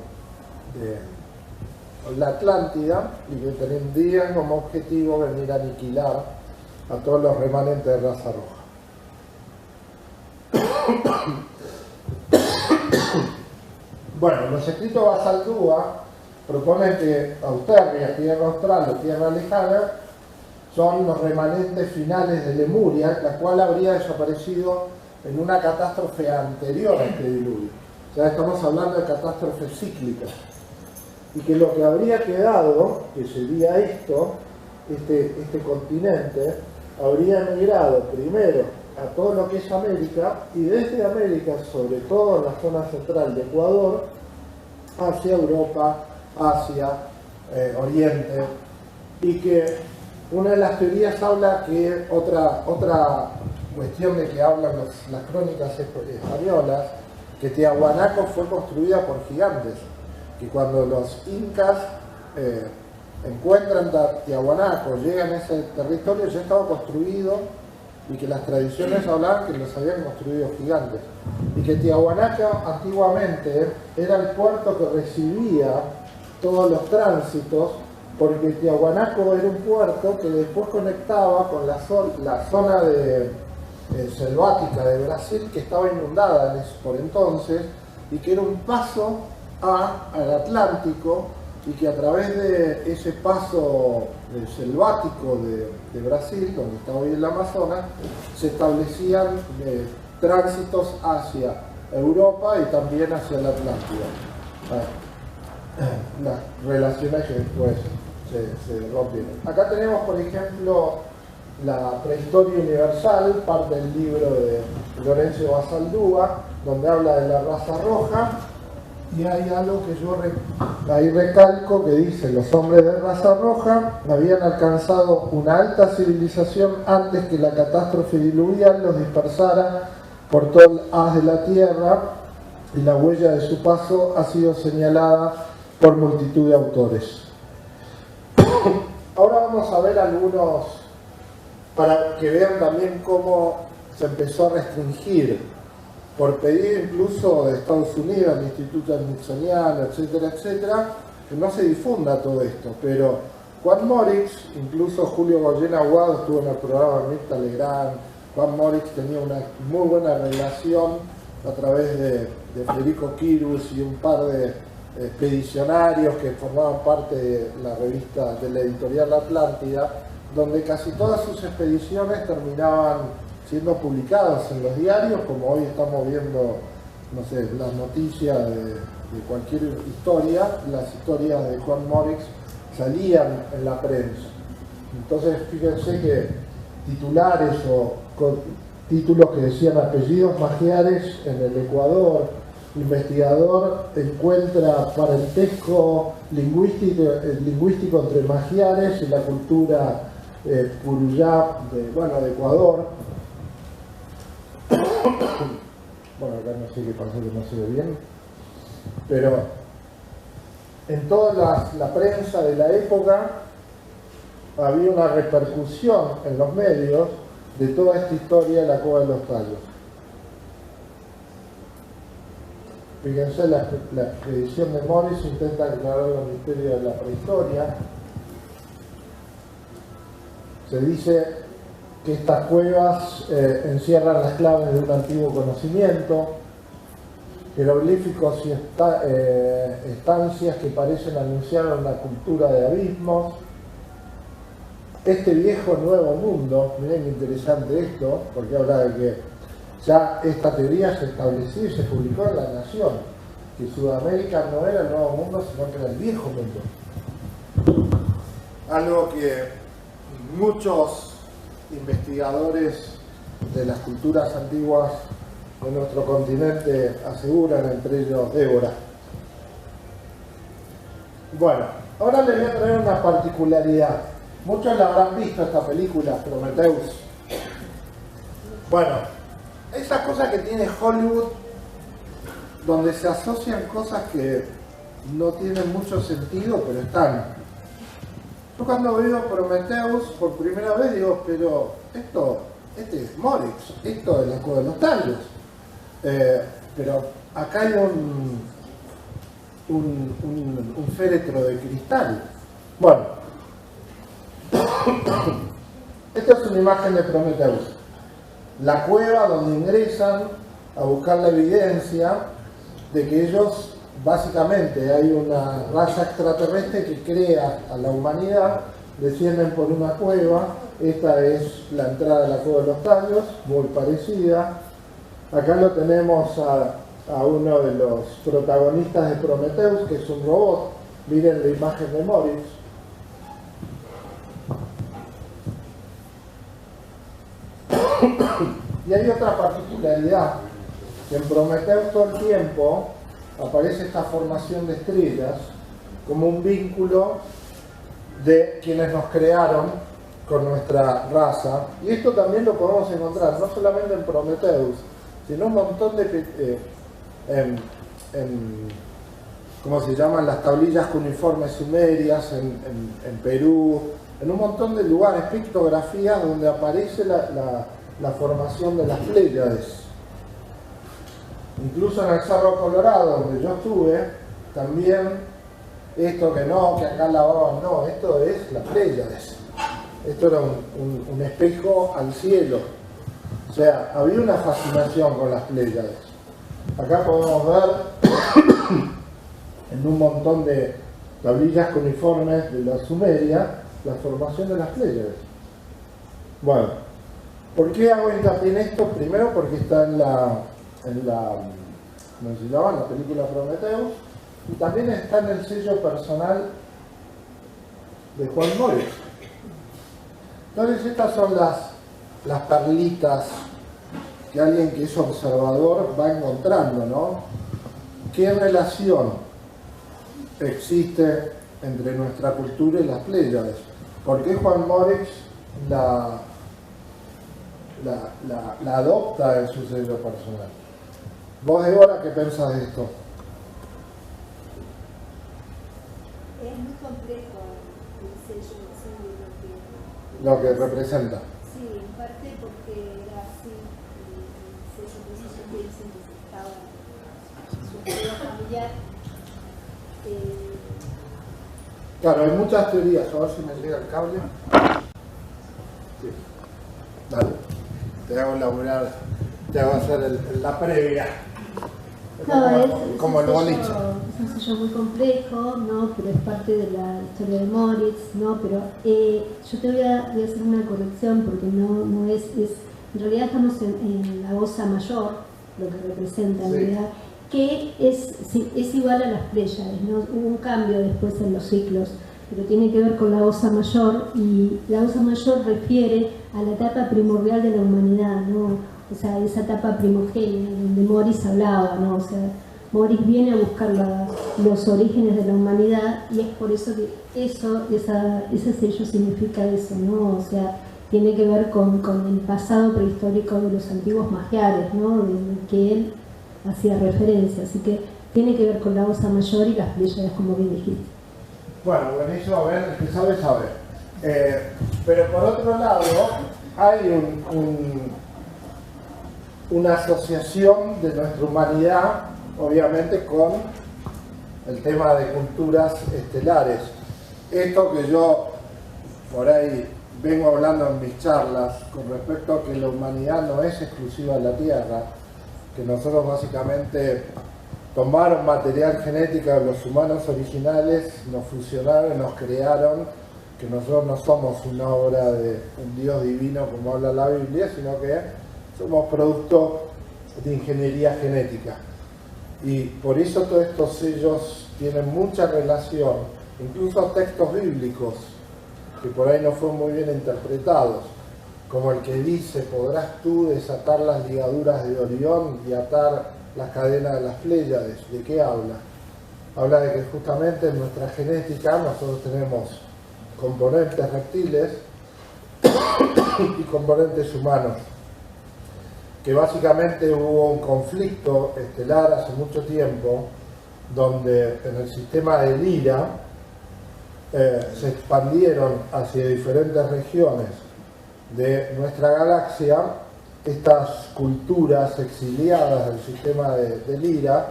la Atlántida, y que tendrían como objetivo venir a aniquilar a todos los remanentes de raza roja. Bueno, los escritos de Basaldúa proponen que Austerlia, tierra austral o tierra lejana, son los remanentes finales de Lemuria, la cual habría desaparecido en una catástrofe anterior a este diluvio. O sea, estamos hablando de catástrofes cíclicas. Y que lo que habría quedado, que sería esto, este continente, habría emigrado primero a todo lo que es América, y desde América, sobre todo en la zona central de Ecuador, hacia Europa, Asia, Oriente, y que una de las teorías habla que otra cuestión de que hablan las crónicas españolas, que Tiahuanaco fue construida por gigantes, que cuando los incas encuentran Tiahuanaco, llegan a ese territorio, ya estaba construido, y que las tradiciones hablaban que los habían construido gigantes, y que Tiahuanaco antiguamente era el puerto que recibía todos los tránsitos, porque Tiahuanaco era un puerto que después conectaba con la zona selvática de Brasil, que estaba inundada por entonces, y que era un paso al Atlántico, y que a través de ese paso selvático de Brasil, donde está hoy el Amazonas, se establecían tránsitos hacia Europa y también hacia la Atlántida. Las relaciones que después se rompieron. Acá tenemos, por ejemplo, la Prehistoria Universal, parte del libro de Florencio Basaldúa, donde habla de la raza roja, y hay algo que yo ahí recalco, que dice: los hombres de raza roja habían alcanzado una alta civilización antes que la catástrofe diluvial los dispersara por todo el haz de la tierra, y la huella de su paso ha sido señalada por multitud de autores. Ahora vamos a ver algunos, para que vean también cómo se empezó a restringir por pedido incluso de Estados Unidos, el Instituto Smithsoniano, etcétera, etcétera, que no se difunda todo esto. Pero Juan Moritz, incluso Julio Goyen Aguado estuvo en el programa Mirta Legrand, Juan Moritz tenía una muy buena relación a través de Federico Kirus y un par de expedicionarios que formaban parte de la revista de la editorial Atlántida, donde casi todas sus expediciones terminaban siendo publicadas en los diarios, como hoy estamos viendo, no sé, las noticias de cualquier historia. Las historias de Juan Moritz salían en la prensa. Entonces fíjense que titulares o títulos que decían apellidos magiares en el Ecuador, investigador encuentra parentesco lingüístico entre magiares y la cultura puruyá de Ecuador. Bueno, acá no sé qué pasó, que no se ve bien, pero en toda la prensa de la época había una repercusión en los medios de toda esta historia de la Cueva de los Tallos. Fíjense, la expedición de Moritz intenta aclarar los misterios de la prehistoria. Se dice que estas cuevas encierran las claves de un antiguo conocimiento, jeroglíficos y estancias que parecen anunciar una cultura de abismos. Este viejo nuevo mundo, miren qué interesante esto, porque habla de que ya esta teoría se estableció y se publicó en La Nación, que Sudamérica no era el nuevo mundo, sino que era el viejo mundo. Algo que muchos investigadores de las culturas antiguas de nuestro continente aseguran, entre ellos Débora. Bueno, ahora les voy a traer una particularidad. Muchos la habrán visto, esta película, Prometheus. Bueno, esas cosas que tiene Hollywood, donde se asocian cosas que no tienen mucho sentido, pero están. Yo cuando veo Prometheus por primera vez digo, pero este es Moritz, esto es la Cueva de los Tallos. Pero acá hay un féretro de cristal. Bueno, esta es una imagen de Prometheus. La cueva donde ingresan a buscar la evidencia de que ellos, básicamente, hay una raza extraterrestre que crea a la humanidad, descienden por una cueva. Esta es la entrada de la Cueva de los Tallos, muy parecida. Acá lo tenemos a uno de los protagonistas de Prometheus, que es un robot. Miren la imagen de Moritz. Y hay otra particularidad, que en Prometheus todo el tiempo aparece esta formación de estrellas como un vínculo de quienes nos crearon con nuestra raza. Y esto también lo podemos encontrar no solamente en Prometheus, sino un montón de ¿cómo se llaman? Las tablillas cuneiformes sumerias en Perú, en un montón de lugares, pictografías donde aparece la formación de las Pléyades. Incluso en el Cerro Colorado, donde yo estuve, también esto que acá lavaban, no, esto es las Pléyades. Esto era un espejo al cielo. O sea, había una fascinación con las Pléyades. Acá podemos ver en un montón de tablillas cuneiformes de la Sumeria la formación de las Pléyades. Bueno, ¿por qué hago hincapié en esto? Primero porque está en la ¿cómo se llama? En la película Prometheus, y también está en el sello personal de Juan Moritz. Entonces estas son las perlitas que alguien que es observador va encontrando, ¿no? ¿Qué relación existe entre nuestra cultura y las Pléyades? ¿Por qué Juan Moritz la adopta en su sello personal? Vos, Débora, ¿qué pensás de esto? Es muy complejo el sello, Lo que representa. Sí, en parte porque era así, el sello de tiene síntesis. familiar. Claro, hay muchas teorías. A ver si me llega el cable. Sí. Dale. Te hago elaborar, te hago hacer la previa. Como el boliche. Es un sello muy complejo, ¿no? Pero es parte de la historia de Moritz, ¿no? Pero yo te voy a hacer una corrección porque no es en realidad estamos en la osa mayor, lo que representa en realidad, que es igual a las Pléyades, ¿no? Hubo un cambio después en los ciclos, pero tiene que ver con la osa mayor, y la osa mayor refiere a la etapa primordial de la humanidad, ¿no? O sea, esa etapa primogénita donde Moritz hablaba, ¿no? O sea, Moritz viene a buscar los orígenes de la humanidad, y es por eso que ese sello significa eso, ¿no? O sea, tiene que ver con el pasado prehistórico de los antiguos magiares, ¿no? De que él hacía referencia, así que tiene que ver con la osa mayor y las Pléyades, como bien dijiste. Bueno, buenísimo, a ver, el que sabe, sabe. Pero por otro lado, hay una asociación de nuestra humanidad, obviamente, con el tema de culturas estelares. Esto que yo por ahí vengo hablando en mis charlas con respecto a que la humanidad no es exclusiva de la Tierra, que nosotros básicamente tomaron material genético de los humanos originales, nos fusionaron, nos crearon, que nosotros no somos una obra de un Dios divino como habla la Biblia, sino que somos producto de ingeniería genética. Y por eso todos estos sellos tienen mucha relación, incluso textos bíblicos, que por ahí no fueron muy bien interpretados, como el que dice: podrás tú desatar las ligaduras de Orión y atar las cadenas de las Pléyades. ¿De qué habla? Habla de que justamente en nuestra genética nosotros tenemos componentes reptiles y componentes humanos, que básicamente hubo un conflicto estelar hace mucho tiempo, donde en el sistema de Lira se expandieron hacia diferentes regiones de nuestra galaxia estas culturas exiliadas del sistema de Lira,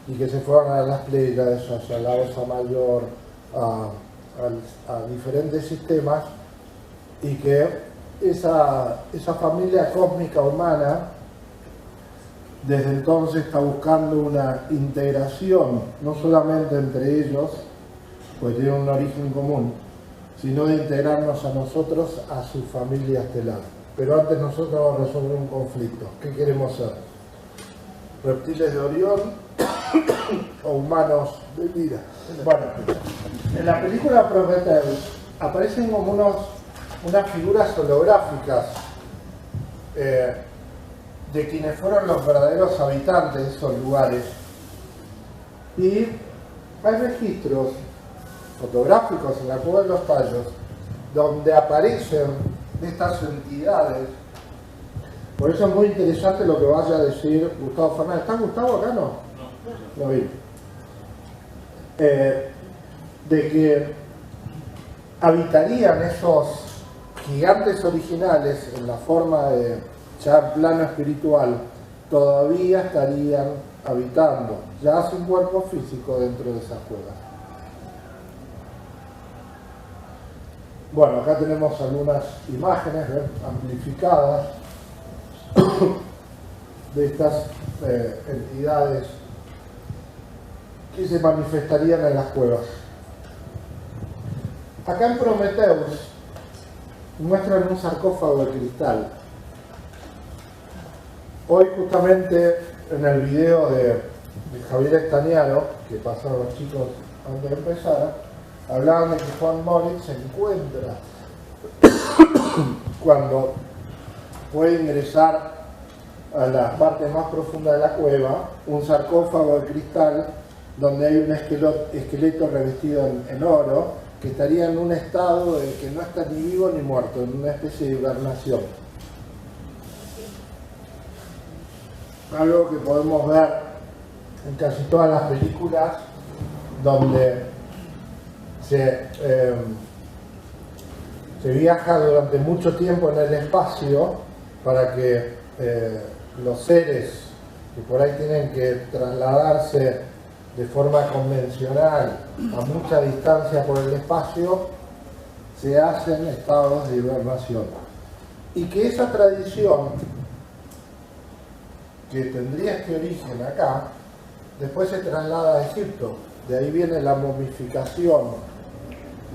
y que se fueron a las Pléyades, hacia la Osa Mayor, a diferentes sistemas, y que esa familia cósmica humana desde entonces está buscando una integración, no solamente entre ellos, pues tienen un origen común, sino de integrarnos a nosotros, a su familia estelar. Pero antes nosotros vamos a resolver un conflicto. ¿Qué queremos ser? ¿Reptiles de Orión o humanos de Lira? Bueno, en la película Prometheus aparecen como unas figuras holográficas de quienes fueron los verdaderos habitantes de esos lugares. Y hay registros fotográficos en la Cueva de los Tallos donde aparecen estas entidades. Por eso es muy interesante lo que vaya a decir Gustavo Fernández. ¿Está Gustavo acá? No vi. De que habitarían esos gigantes originales en la forma de ya plano espiritual, todavía estarían habitando, ya sin cuerpo físico, dentro de esas cuevas. Bueno, acá tenemos algunas imágenes amplificadas de estas entidades que se manifestarían en las cuevas. Acá en Prometheus muestran un sarcófago de cristal. Hoy justamente en el video de Javier Estañaro, que pasaron los chicos antes de empezar, hablaban de que Juan Moritz se encuentra cuando puede ingresar a la parte más profunda de la cueva, un sarcófago de cristal donde hay un esqueleto revestido en oro, que estaría en un estado de que no está ni vivo ni muerto, en una especie de hibernación. Algo que podemos ver en casi todas las películas donde se viaja durante mucho tiempo en el espacio para que los seres que por ahí tienen que trasladarse de forma convencional a mucha distancia por el espacio, se hacen estados de hibernación. Y que esa tradición, que tendría este origen acá, después se traslada a Egipto. De ahí viene la momificación,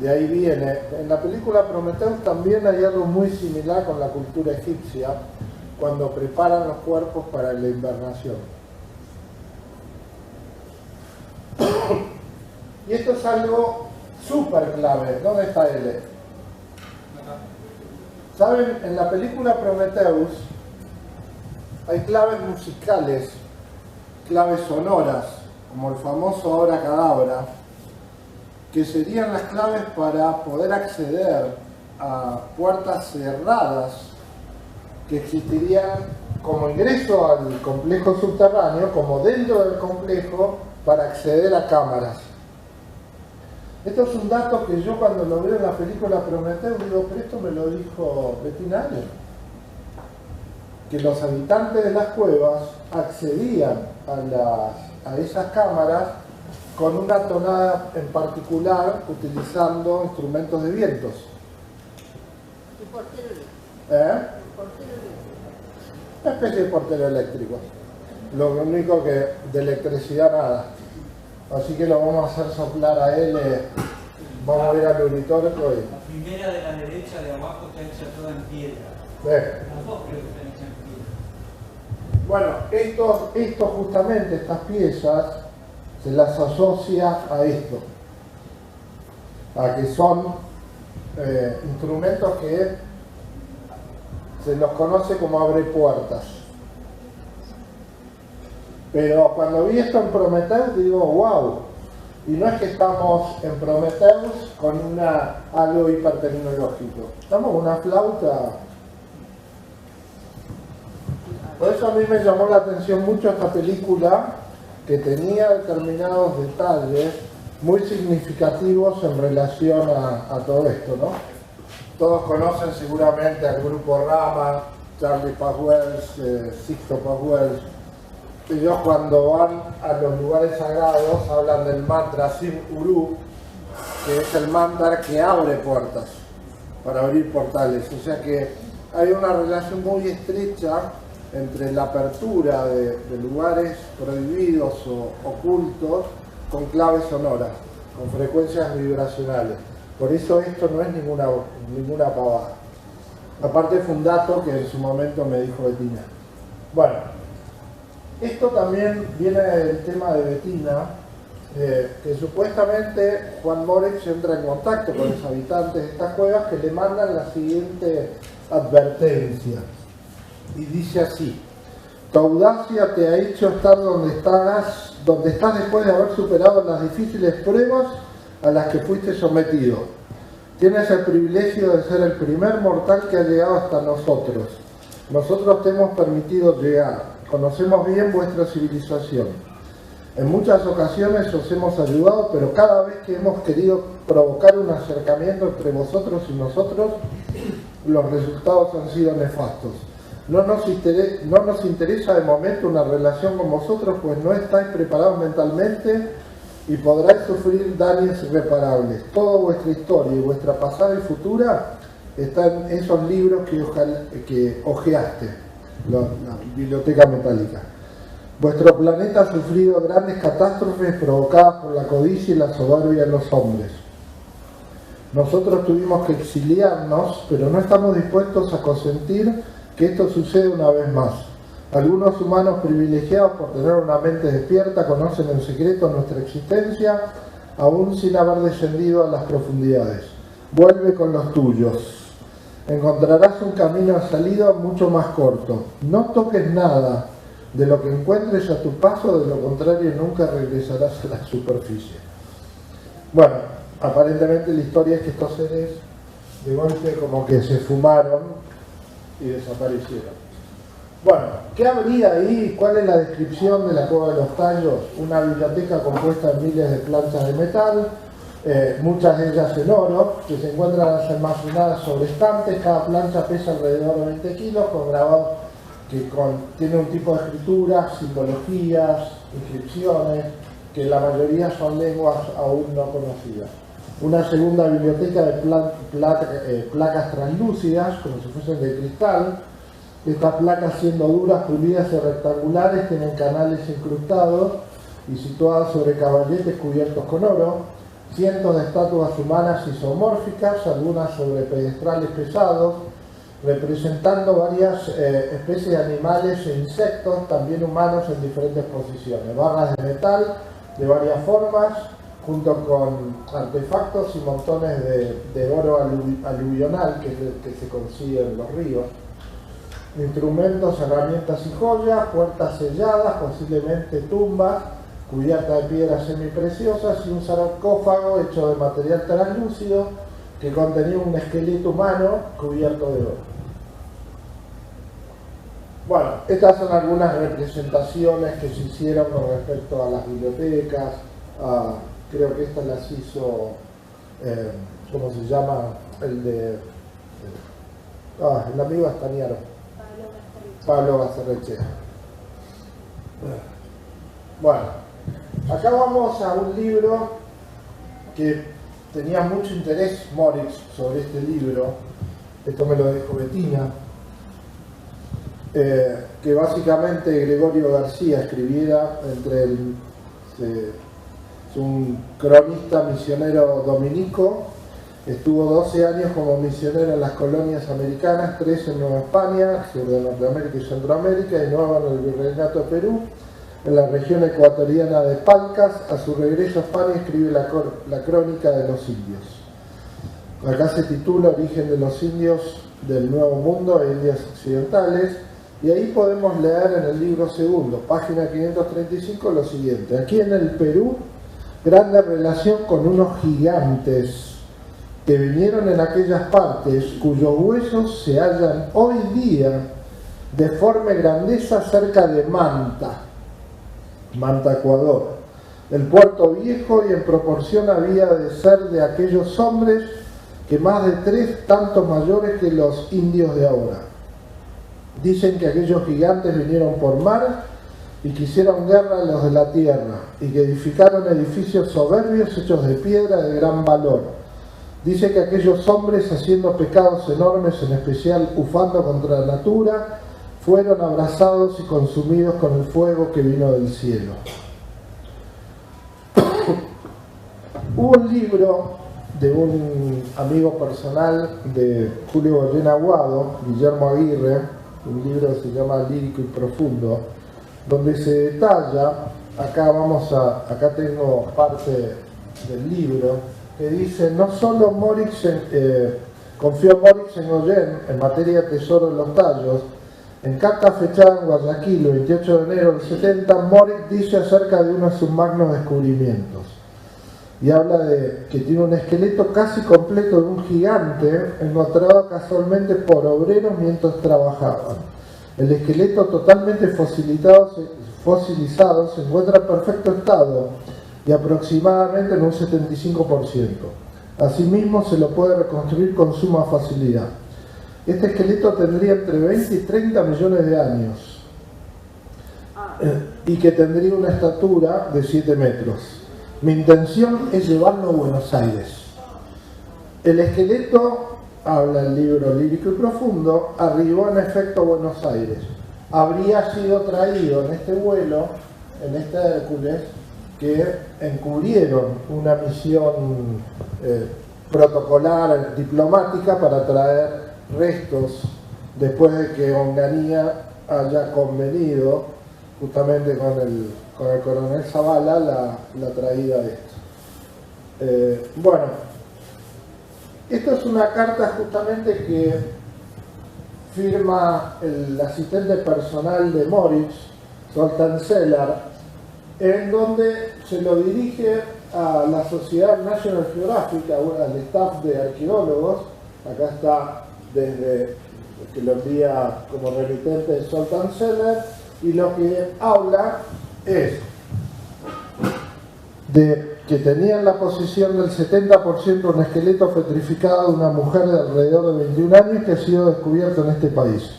de ahí viene... En la película Prometheus también hay algo muy similar con la cultura egipcia, cuando preparan los cuerpos para la hibernación. Y esto es algo súper clave. ¿Dónde está él? ¿Saben? En la película Prometheus hay claves musicales, claves sonoras, como el famoso Abra Cadabra, que serían las claves para poder acceder a puertas cerradas que existirían como ingreso al complejo subterráneo, como dentro del complejo, para acceder a cámaras. Esto es un dato que yo cuando lo veo en la película Prometheus digo, pero esto me lo dijo Bettina Allen, que los habitantes de las cuevas accedían a esas cámaras con una tonada en particular, utilizando instrumentos de vientos. ¿Y portero eléctrico? ¿Eh? Una especie de portero eléctrico. Lo único que de electricidad nada. Así que lo vamos a hacer soplar a él. Vamos a ver al auditorio. La primera de la derecha de abajo está hecha toda en piedra. Las dos creo que están hechas en piedra. Bueno, esto justamente, estas piezas, se las asocia a esto. A que son instrumentos que se los conoce como abre puertas. Pero cuando vi esto en Prometheus digo, wow, y no es que estamos en Prometheus con algo hipertecnológico, estamos con una flauta. Por eso a mí me llamó la atención mucho esta película, que tenía determinados detalles muy significativos en relación a todo esto, ¿no? Todos conocen seguramente al grupo Rama, Charlie Paswell, Sixto Paswell. Ellos cuando van a los lugares sagrados hablan del mantra Sim Uru, que es el mantra que abre puertas, para abrir portales. O sea que hay una relación muy estrecha entre la apertura de lugares prohibidos o ocultos con claves sonoras, con frecuencias vibracionales. Por eso esto no es ninguna pavada. Aparte fue un dato que en su momento me dijo Bettina. Bueno, esto también viene del tema de Bettina, que supuestamente Juan Moritz entra en contacto con los habitantes de estas cuevas que le mandan la siguiente advertencia. Y dice así: tu audacia te ha hecho estar donde estás después de haber superado las difíciles pruebas a las que fuiste sometido. Tienes el privilegio de ser el primer mortal que ha llegado hasta nosotros. Nosotros te hemos permitido llegar. Conocemos bien vuestra civilización. En muchas ocasiones os hemos ayudado, pero cada vez que hemos querido provocar un acercamiento entre vosotros y nosotros, los resultados han sido nefastos. No nos interesa de momento una relación con vosotros, pues no estáis preparados mentalmente y podráis sufrir daños irreparables. Toda vuestra historia y vuestra pasada y futura están en esos libros que hojeaste, la biblioteca metálica. Vuestro planeta ha sufrido grandes catástrofes provocadas por la codicia y la soberbia de los hombres. Nosotros tuvimos que exiliarnos, pero no estamos dispuestos a consentir que esto suceda una vez más. Algunos humanos privilegiados por tener una mente despierta conocen en secreto nuestra existencia, aún sin haber descendido a las profundidades. Vuelve con los tuyos. Encontrarás un camino de salida mucho más corto. No toques nada de lo que encuentres a tu paso, de lo contrario nunca regresarás a la superficie. Bueno, aparentemente la historia es que estos seres de golpe como que se fumaron y desaparecieron. Bueno, ¿qué habría ahí? ¿Cuál es la descripción de la Cueva de los Tallos? Una biblioteca compuesta de miles de planchas de metal, muchas de ellas en oro, que se encuentran almacenadas sobre estantes. Cada plancha pesa alrededor de 20 kilos, con grabados que tiene un tipo de escritura, simbologías, inscripciones, que la mayoría son lenguas aún no conocidas. Una segunda biblioteca de placas translúcidas, como si fuesen de cristal. Estas placas, siendo duras, pulidas y rectangulares, tienen canales incrustados y situadas sobre caballetes cubiertos con oro. Cientos de estatuas humanas isomórficas, algunas sobre pedestales pesados, representando varias especies de animales e insectos, también humanos en diferentes posiciones. Barras de metal de varias formas, junto con artefactos y montones de oro aluvional que se consigue en los ríos. Instrumentos, herramientas y joyas, puertas selladas, posiblemente tumbas, cubiertas de piedras semipreciosas y un sarcófago hecho de material translúcido que contenía un esqueleto humano cubierto de oro. Bueno, estas son algunas representaciones que se hicieron con respecto a las bibliotecas. Creo que estas las hizo, ¿cómo se llama? El amigo Astañaro. Pablo Basterrechea. Bueno, acá vamos a un libro que tenía mucho interés Moritz sobre este libro. Esto me lo dejó Bettina. Que básicamente Gregorio García escribiera es un cronista misionero dominico. Estuvo 12 años como misionero en las colonias americanas, 3 en Nueva España, sur de Norteamérica y Centroamérica, y 9 en el Virreinato de Perú, en la región ecuatoriana de Palcas. A su regreso a España escribe la Crónica de los Indios. Acá se titula Origen de los Indios del Nuevo Mundo e Indias Occidentales, y ahí podemos leer en el libro segundo, página 535, lo siguiente: aquí en el Perú, grande relación con unos gigantes que vinieron en aquellas partes, cuyos huesos se hallan hoy día de forma grandeza cerca de Manta, Ecuador, el puerto viejo, y en proporción había de ser de aquellos hombres que más de 3 tantos mayores que los indios de ahora. Dicen que aquellos gigantes vinieron por mar y que hicieron guerra a los de la tierra, y que edificaron edificios soberbios hechos de piedra de gran valor. Dice que aquellos hombres, haciendo pecados enormes, en especial ufando contra la natura, fueron abrasados y consumidos con el fuego que vino del cielo. Hubo un libro de un amigo personal de Julio Goyen Aguado, Guillermo Aguirre, un libro que se llama Lírico y Profundo, donde se detalla, acá tengo parte del libro, que dice: no solo confió Moritz en Goyen en materia de tesoro de los tallos. En carta fechada en Guayaquil, el 28 de enero del 70, Moritz dice acerca de uno de sus magnos descubrimientos, y habla de que tiene un esqueleto casi completo de un gigante encontrado casualmente por obreros mientras trabajaban. El esqueleto, totalmente fosilizado, se encuentra en perfecto estado y aproximadamente en un 75%. Asimismo, se lo puede reconstruir con suma facilidad. Este esqueleto tendría entre 20 y 30 millones de años y que tendría una estatura de 7 metros. Mi intención es llevarlo a Buenos Aires. El esqueleto, habla el libro Lírico y Profundo, arribó en efecto a Buenos Aires. Habría sido traído en este vuelo, en este Hércules, que encubrieron una misión protocolar, diplomática, para traer restos después de que Onganía haya convenido justamente con el coronel Zavala la traída de esto. Bueno, esto es una carta justamente que firma el asistente personal de Moritz, Zoltán Celar, en donde se lo dirige a la Sociedad National Geographic, al staff de arqueólogos. Acá está desde que lo envía como remitente de Zoltán Celar, y lo que habla es de que tenía en la posesión del 70% un esqueleto petrificado de una mujer de alrededor de 21 años que ha sido descubierto en este país.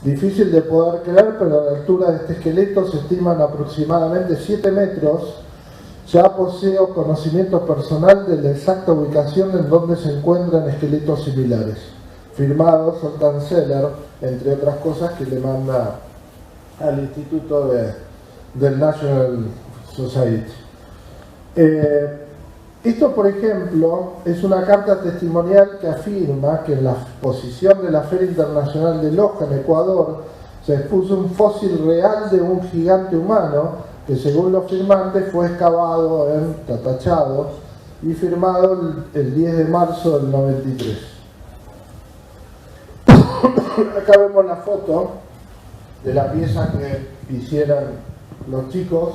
Difícil de poder creer, pero la altura de este esqueleto se estiman aproximadamente 7 metros ya poseo conocimiento personal de la exacta ubicación en donde se encuentran esqueletos similares. Firmado Zoltán Seller, entre otras cosas, que le manda al Instituto del National Society. Esto, por ejemplo, es una carta testimonial que afirma que en la exposición de la Feria Internacional de Loja, en Ecuador, se expuso un fósil real de un gigante humano que, según los firmantes, fue excavado en Tatachado y firmado el 10 de marzo del 93. Acá vemos la foto de la pieza que hicieron los chicos,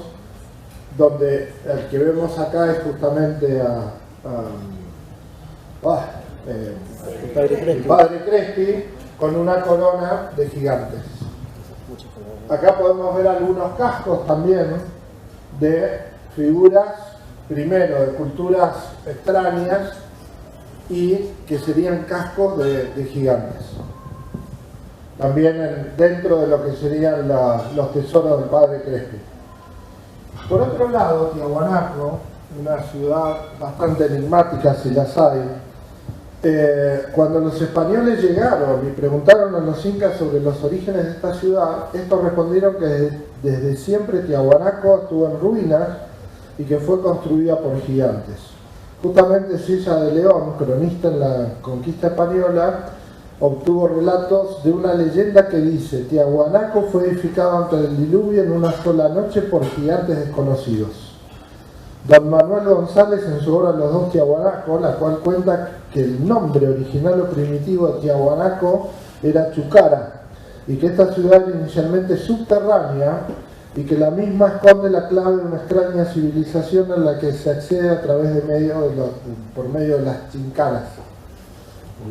donde el que vemos acá es justamente el padre Crespi con una corona de gigantes. Acá podemos ver algunos cascos también de figuras, primero de culturas extrañas, y que serían cascos de gigantes. También dentro de lo que serían los tesoros del padre Crespi. Por otro lado, Tiahuanaco, una ciudad bastante enigmática, si las hay, cuando los españoles llegaron y preguntaron a los incas sobre los orígenes de esta ciudad, estos respondieron que desde siempre Tiahuanaco estuvo en ruinas y que fue construida por gigantes. Justamente Silla de León, cronista en la conquista española, obtuvo relatos de una leyenda que dice: Tiahuanaco fue edificado ante el diluvio en una sola noche por gigantes desconocidos. Don Manuel González, en su obra Los dos Tiahuanacos, la cual cuenta que el nombre original o primitivo de Tiahuanaco era Chucara, y que esta ciudad era inicialmente subterránea y que la misma esconde la clave de una extraña civilización en la que se accede a través por medio de las chincanas.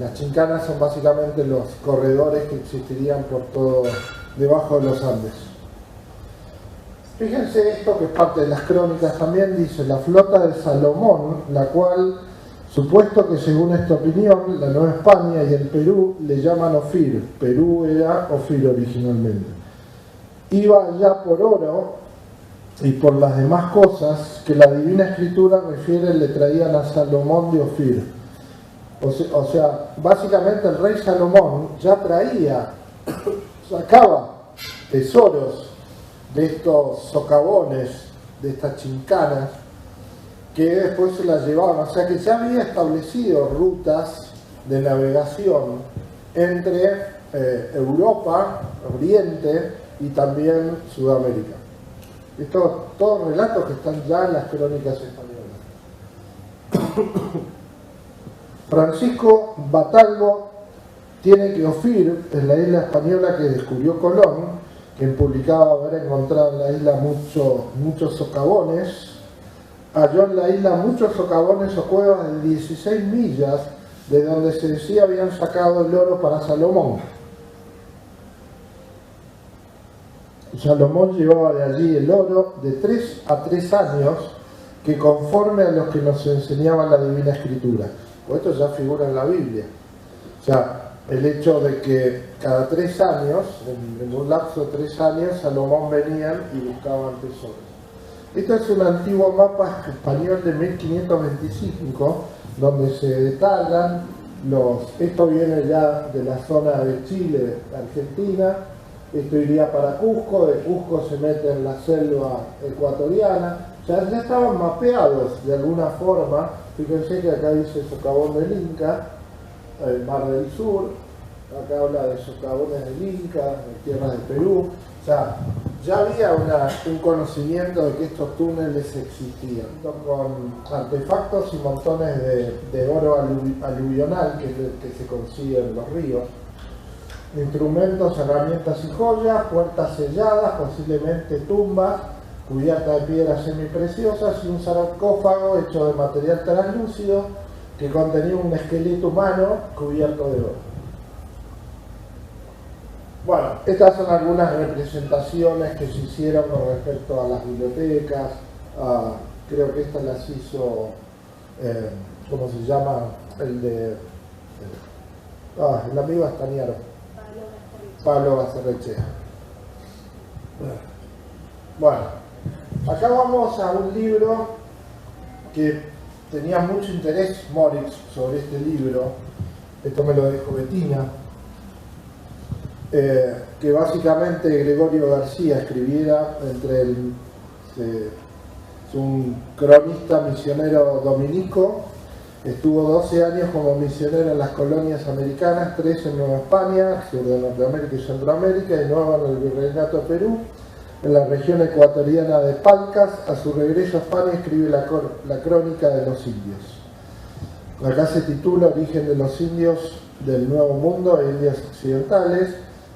Las chincanas son básicamente los corredores que existirían por todo debajo de los Andes. Fíjense esto, que es parte de las crónicas también, dice: la flota de Salomón, la cual, supuesto que según esta opinión, la Nueva España y el Perú le llaman Ofir, Perú era Ofir originalmente, iba allá por oro y por las demás cosas que la Divina Escritura refiere le traían a Salomón de Ofir. O sea, básicamente el rey Salomón ya traía, sacaba tesoros de estos socavones, de estas chincanas, que después se las llevaban. O sea que ya había establecido rutas de navegación entre Europa, Oriente y también Sudamérica. Estos todos relatos que están ya en las crónicas españolas. Francisco Batalgo tiene que Ofir es la isla española que descubrió Colón, quien publicaba haber encontrado en la isla muchos socavones. Halló en la isla muchos socavones o cuevas de 16 millas, de donde se decía habían sacado el oro para Salomón. Salomón llevaba de allí el oro de 3 a 3 años, que conforme a los que nos enseñaba la Divina Escritura. Pues esto ya figura en la Biblia. O sea, el hecho de que cada 3 años, en un lapso de 3 años, Salomón venían y buscaban tesoros. Esto es un antiguo mapa español de 1525, donde se detallan esto viene ya de la zona de Chile, Argentina, esto iría para Cusco, de Cusco se mete en la selva ecuatoriana. O sea, ya estaban mapeados de alguna forma. Fíjense que acá dice socavón del Inca, el Mar del Sur, acá habla de socavones del Inca, de tierras del Perú. O sea, ya había un conocimiento de que estos túneles existían, con artefactos y montones de oro aluvional que se consigue en los ríos, instrumentos, herramientas y joyas, puertas selladas, posiblemente tumbas, cubierta de piedras semipreciosas y un sarcófago hecho de material translúcido que contenía un esqueleto humano cubierto de oro. Bueno, estas son algunas representaciones que se hicieron con respecto a las bibliotecas. Creo que estas las hizo, ¿cómo se llama? El amigo Astañaro, Pablo Basterrechea. Bueno, acá vamos a un libro que tenía mucho interés Moritz sobre este libro, esto me lo dijo Bettina, que básicamente Gregorio García escribiera es un cronista misionero dominico, estuvo 12 años como misionero en las colonias americanas, 3 en Nueva España, sur de Norteamérica y Centroamérica, y 9 en el Virreinato de Perú, en la región ecuatoriana de Palcas. A su regreso a España escribe la crónica de los indios. Acá se titula Origen de los indios del Nuevo Mundo e Indias Occidentales,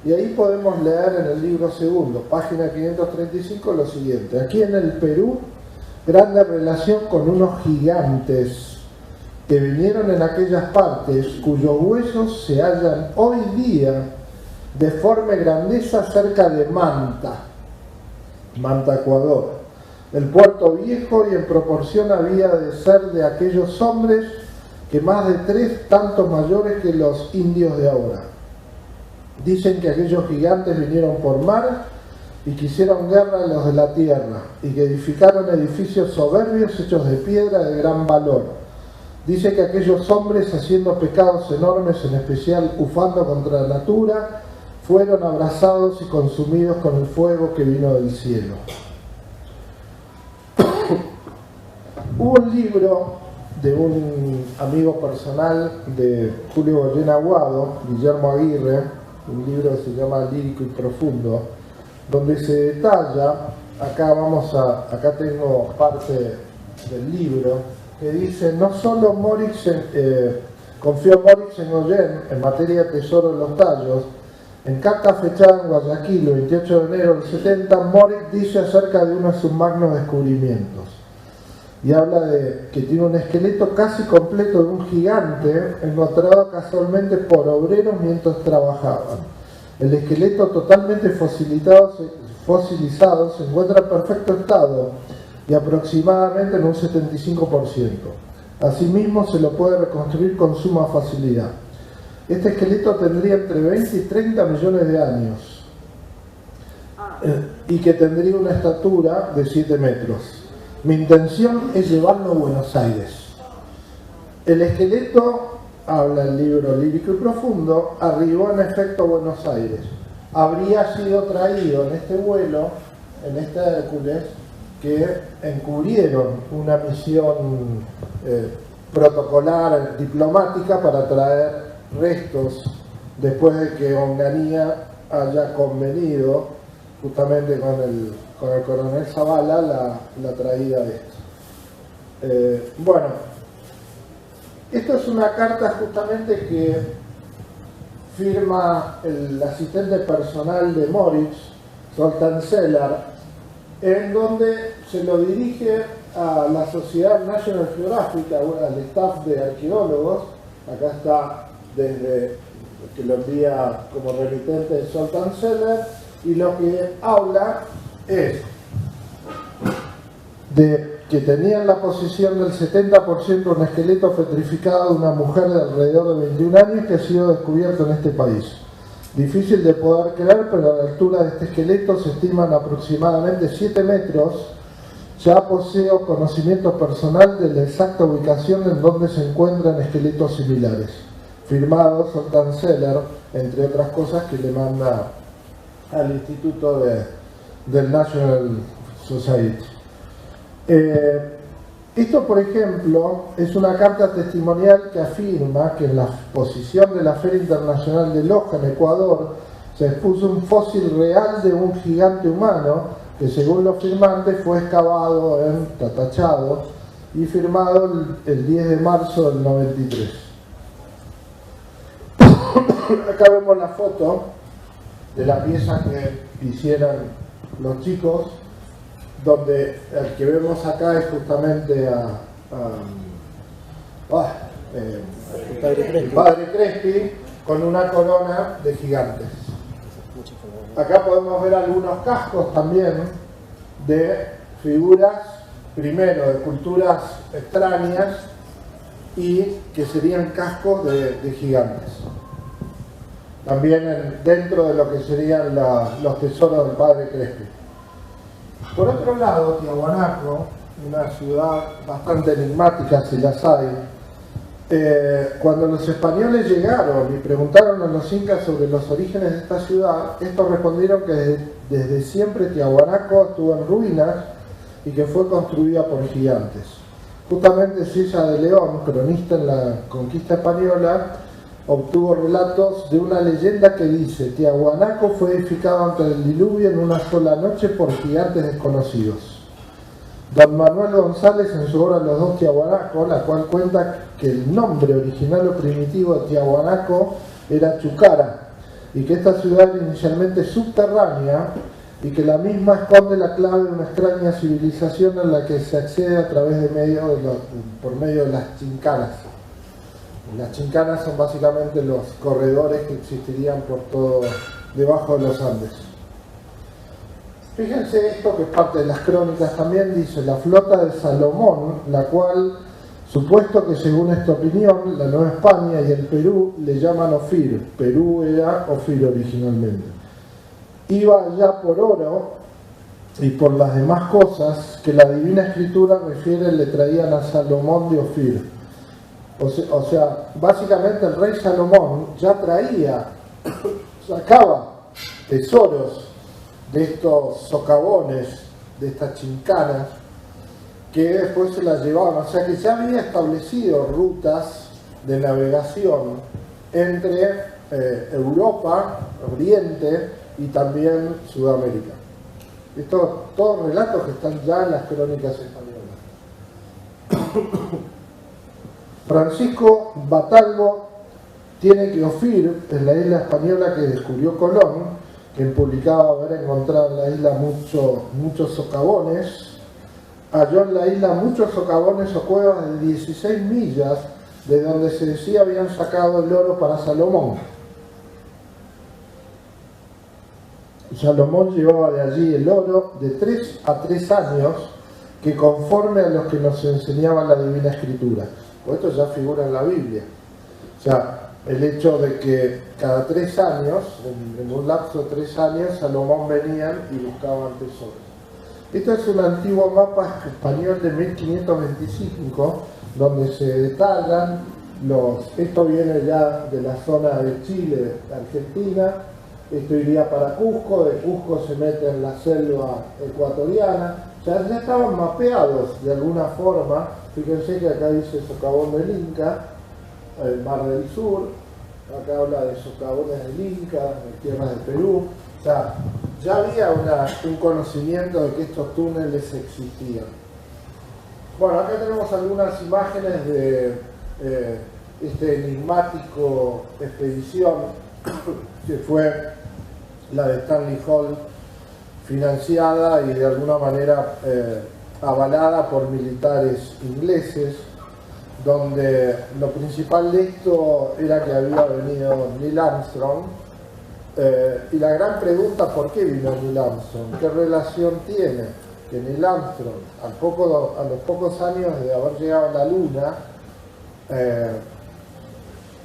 y ahí podemos leer en el libro segundo, página 535, lo siguiente: aquí en el Perú, grande relación con unos gigantes que vinieron en aquellas partes, cuyos huesos se hallan hoy día de forme grandeza cerca de Manta, Ecuador, el puerto viejo, y en proporción había de ser de aquellos hombres que más de 3 tantos mayores que los indios de ahora. Dicen que aquellos gigantes vinieron por mar y que hicieron guerra a los de la tierra, y que edificaron edificios soberbios hechos de piedra de gran valor. Dice que aquellos hombres, haciendo pecados enormes, en especial ufando contra la natura, fueron abrasados y consumidos con el fuego que vino del cielo. Hubo un libro de un amigo personal de Julio Goyen Aguado, Guillermo Aguirre, un libro que se llama Lírico y Profundo, donde se detalla, acá tengo parte del libro, que dice: no solo confió Moritz en Goyen en materia de tesoro de los tallos. En carta fechada en Guayaquil, el 28 de enero del 70, Moritz dice acerca de uno de sus magnos descubrimientos, y habla de que tiene un esqueleto casi completo de un gigante encontrado casualmente por obreros mientras trabajaban. El esqueleto, totalmente fosilizado, se encuentra en perfecto estado y aproximadamente en un 75%. Asimismo, se lo puede reconstruir con suma facilidad. Este esqueleto tendría entre 20 y 30 millones de años y que tendría una estatura de 7 metros. Mi intención es llevarlo a Buenos Aires. El esqueleto, habla el libro Lírico y Profundo, arribó en efecto a Buenos Aires. Habría sido traído en este vuelo, en este Hércules, que encubrieron una misión protocolar diplomática para traer restos después de que Onganía haya convenido justamente con el coronel Zavala la traída de esto. Bueno, esto es una carta justamente que firma el asistente personal de Moritz, Zoltán Celar, en donde se lo dirige a la Sociedad National Geographic, al staff de arqueólogos. Acá está desde que lo envía como remitente Zoltán Celar, y lo que habla es de que tenía en la posesión del 70% un esqueleto petrificado de una mujer de alrededor de 21 años que ha sido descubierto en este país. Difícil de poder creer, pero la altura de este esqueleto se estima en aproximadamente 7 metros. Ya poseo conocimiento personal de la exacta ubicación en donde se encuentran esqueletos similares. Firmado Zoltán Celar, entre otras cosas, que le manda al Instituto del National Society. Esto, por ejemplo, es una carta testimonial que afirma que en la exposición de la Feria Internacional de Loja, en Ecuador, se expuso un fósil real de un gigante humano que, según los firmantes, fue excavado en Tatachado y firmado el 10 de marzo del 93. Acá vemos la foto de la pieza que hicieron los chicos, donde el que vemos acá es justamente el padre Crespi con una corona de gigantes. Acá podemos ver algunos cascos también de figuras, primero de culturas extrañas, y que serían cascos de gigantes. También dentro de lo que serían los tesoros del padre Crespi. Por otro lado, Tiahuanaco una ciudad bastante enigmática, si las hay. Cuando los españoles llegaron y preguntaron a los incas sobre los orígenes de esta ciudad, estos respondieron que desde siempre Tiahuanaco estuvo en ruinas y que fue construida por gigantes. Justamente Silla de León, cronista en la conquista española, obtuvo relatos de una leyenda que dice: Tiahuanaco fue edificado ante el diluvio en una sola noche por gigantes desconocidos. Don Manuel González, en su obra Los dos Tiahuanacos, la cual cuenta que el nombre original o primitivo de Tiahuanaco era Chucara, y que esta ciudad era inicialmente subterránea, y que la misma esconde la clave de una extraña civilización en la que se accede a través por medio de las chincanas. Las chincanas son básicamente los corredores que existirían por todo debajo de los Andes. Fíjense esto, que es parte de las crónicas también, dice: la flota de Salomón, la cual, supuesto que según esta opinión, la Nueva España y el Perú le llaman Ofir, Perú era Ofir originalmente, iba allá por oro y por las demás cosas que la Divina Escritura refiere le traían a Salomón de Ofir. O sea, básicamente el rey Salomón ya traía, sacaba tesoros de estos socavones, de estas chincanas, que después se las llevaban. O sea que ya había establecido rutas de navegación entre Europa, Oriente y también Sudamérica. Estos todos relatos que están ya en las crónicas españolas. Francisco Batalgo tiene que Ofir es la isla española que descubrió Colón, quien publicaba haber encontrado en la isla muchos socavones. Halló en la isla muchos socavones o cuevas de 16 millas, de donde se decía habían sacado el oro para Salomón. Salomón llevaba de allí el oro de 3 a 3 años, que conforme a los que nos enseñaba la Divina Escritura. Pues esto ya figura en la Biblia. O sea, el hecho de que cada 3 años, en un lapso de 3 años, Salomón venían y buscaban tesoros. Esto es un antiguo mapa español de 1525, donde se detallan esto viene ya de la zona de Chile, Argentina. Esto iría para Cusco, de Cusco se mete en la selva ecuatoriana. O sea, ya estaban mapeados de alguna forma. Fíjense que acá dice socavón del Inca, el Mar del Sur, acá habla de socavones del Inca, de tierras de Perú. O sea, ya había un conocimiento de que estos túneles existían. Bueno, acá tenemos algunas imágenes de este enigmático expedición que fue la de Stanley Hall, financiada y de alguna manera avalada por militares ingleses, donde lo principal de esto era que había venido Neil Armstrong, y la gran pregunta: ¿por qué vino Neil Armstrong? ¿Qué relación tiene que Neil Armstrong, a los pocos años de haber llegado a la Luna,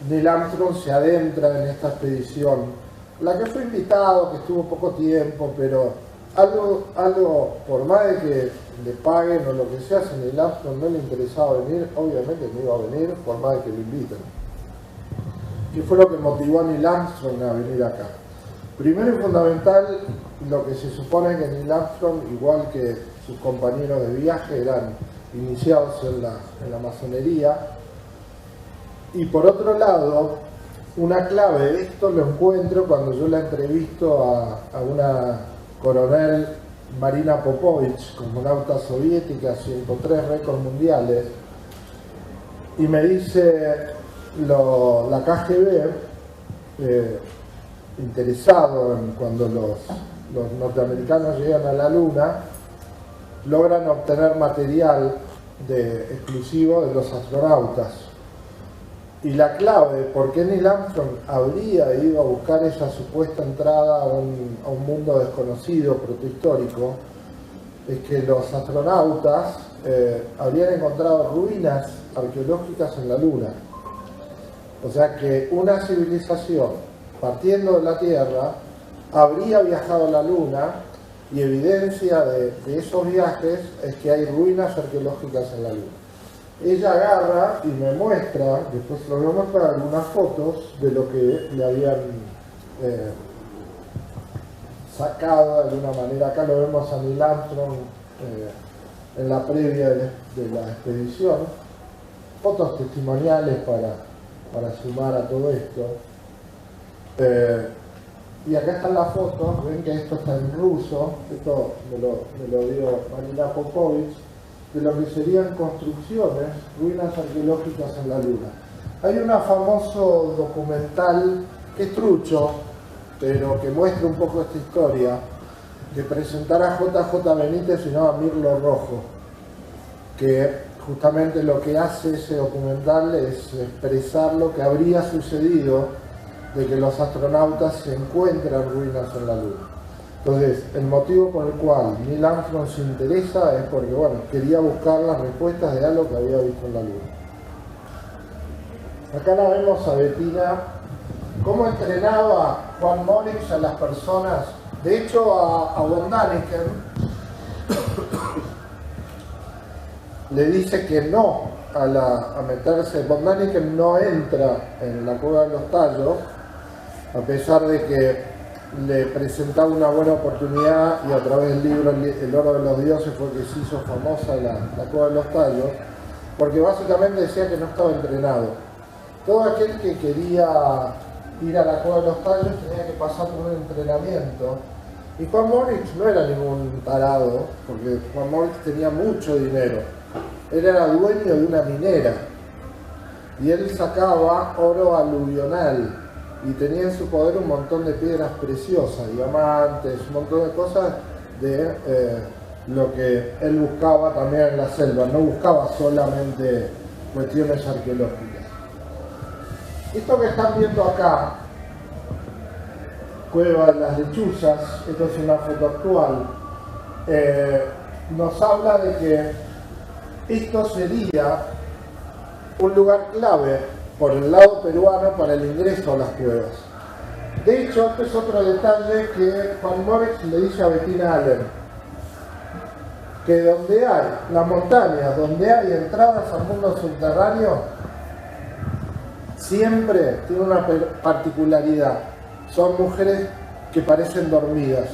Neil Armstrong se adentra en esta expedición, la que fue invitado, que estuvo poco tiempo, pero algo por más de que le paguen o lo que sea, si Neil Armstrong no le interesaba venir, obviamente no iba a venir por más de que lo inviten. ¿Qué fue lo que motivó a Neil Armstrong a venir acá? Primero y fundamental, lo que se supone que Neil Armstrong, igual que sus compañeros de viaje, eran iniciados en la masonería. Y por otro lado, una clave de esto lo encuentro cuando yo la entrevisto a una coronel Marina Popovich, cosmonauta soviética, 103 récords mundiales, y me dice la KGB, interesado en cuando los norteamericanos llegan a la Luna, logran obtener material exclusivo de los astronautas. Y la clave de por qué Neil Armstrong habría ido a buscar esa supuesta entrada a un mundo desconocido, protohistórico, es que los astronautas habrían encontrado ruinas arqueológicas en la Luna. O sea que una civilización, partiendo de la Tierra, habría viajado a la Luna y evidencia de esos viajes es que hay ruinas arqueológicas en la Luna. Ella agarra y me muestra, después lo voy a mostrar, algunas fotos de lo que le habían sacado de alguna manera. Acá lo vemos a Neil Armstrong en la previa de la expedición. Fotos testimoniales para sumar a todo esto. Y acá están las fotos, ven que esto está en ruso, esto me lo dio Marina Popovich, de lo que serían construcciones, ruinas arqueológicas en la Luna. Hay un famoso documental que es trucho, pero que muestra un poco esta historia, que presentará J.J. Benítez y no a Mirlo Rojo, que justamente lo que hace ese documental es expresar lo que habría sucedido de que los astronautas se encuentran ruinas en la Luna. Entonces, el motivo por el cual Neil Armstrong se interesa es porque, bueno, quería buscar las respuestas de algo que había visto en la Luna. Acá la vemos a Bettina, cómo entrenaba Juan Moritz a las personas. De hecho, a von Däniken le dice que no a meterse. Von Däniken no entra en la cueva de los tallos, a pesar de que le presentaba una buena oportunidad y a través del libro El oro de los dioses fue que se hizo famosa la cueva de los tallos, porque básicamente decía que no estaba entrenado. Todo aquel que quería ir a la cueva de los tallos tenía que pasar por un entrenamiento. Y Juan Moritz no era ningún tarado, porque Juan Moritz tenía mucho dinero. Él era dueño de una minera y él sacaba oro aluvional y tenía en su poder un montón de piedras preciosas, diamantes, un montón de cosas de lo que él buscaba también en la selva. No buscaba solamente cuestiones arqueológicas. Esto que están viendo acá, Cueva de las Lechuzas, esto es una foto actual, nos habla de que esto sería un lugar clave por el lado peruano para el ingreso a las cuevas. De hecho, este es otro detalle que Juan Moritz le dice a Bettina Allen, que donde hay las montañas, donde hay entradas al mundo subterráneo, siempre tiene una particularidad, son mujeres que parecen dormidas.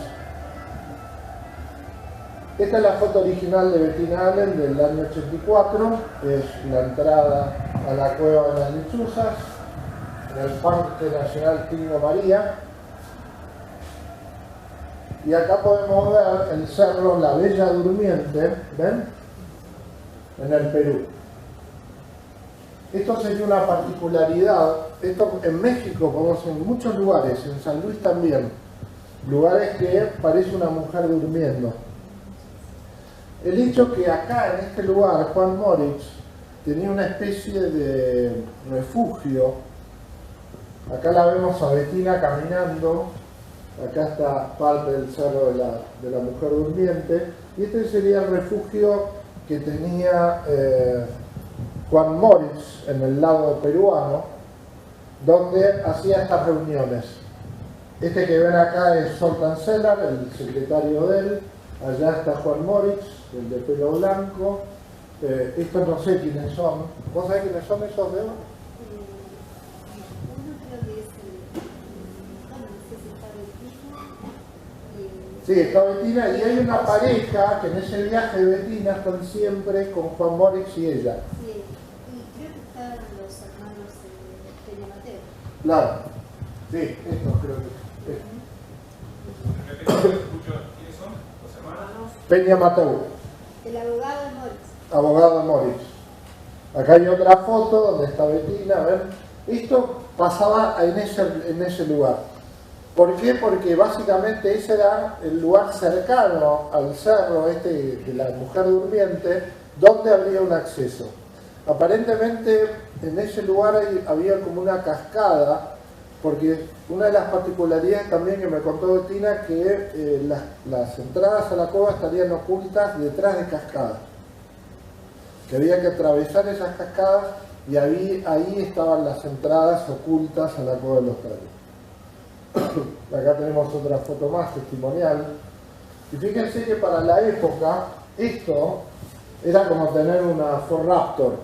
Esta es la foto original de Bettina Allen del año 84, es la entrada a la cueva de las Lechuzas, en el Parque Nacional Tingo María. Y acá podemos ver el cerro La Bella Durmiente, ¿ven? En el Perú. Esto sería una particularidad, esto en México, como en muchos lugares, en San Luis también, lugares que parece una mujer durmiendo. El hecho que acá, en este lugar, Juan Moritz tenía una especie de refugio. Acá la vemos a Bettina caminando, acá está parte del cerro de la mujer durmiente, y este sería el refugio que tenía Juan Moritz en el lado peruano, donde hacía estas reuniones. Este que ven acá es Sol Cancelar, el secretario de él. Allá está Juan Moritz, el de pelo blanco. Estos no sé quiénes son. ¿Vos sabés quiénes son esos de hoy? Sí, está Bettina, y hay una pareja que en ese viaje de Bettina están siempre con Juan Moritz y ella. Sí, y creo que estaban los hermanos Peña Mateo. Claro, sí, estos creo que. ¿Quiénes son los hermanos? Peña Mateo. El abogado de Moritz. Abogado de Moritz. Acá hay otra foto donde está Bettina, ¿ven? Esto pasaba en ese lugar. ¿Por qué? Porque básicamente ese era el lugar cercano al cerro de la mujer durmiente, donde habría un acceso. Aparentemente en ese lugar había como una cascada, porque una de las particularidades también que me contó Bettina, que las entradas a la cueva estarían ocultas detrás de cascadas, que había que atravesar esas cascadas y ahí estaban las entradas ocultas a la cueva de los tallos. Acá tenemos otra foto más testimonial. Y fíjense que para la época, esto era como tener una Ford Raptor,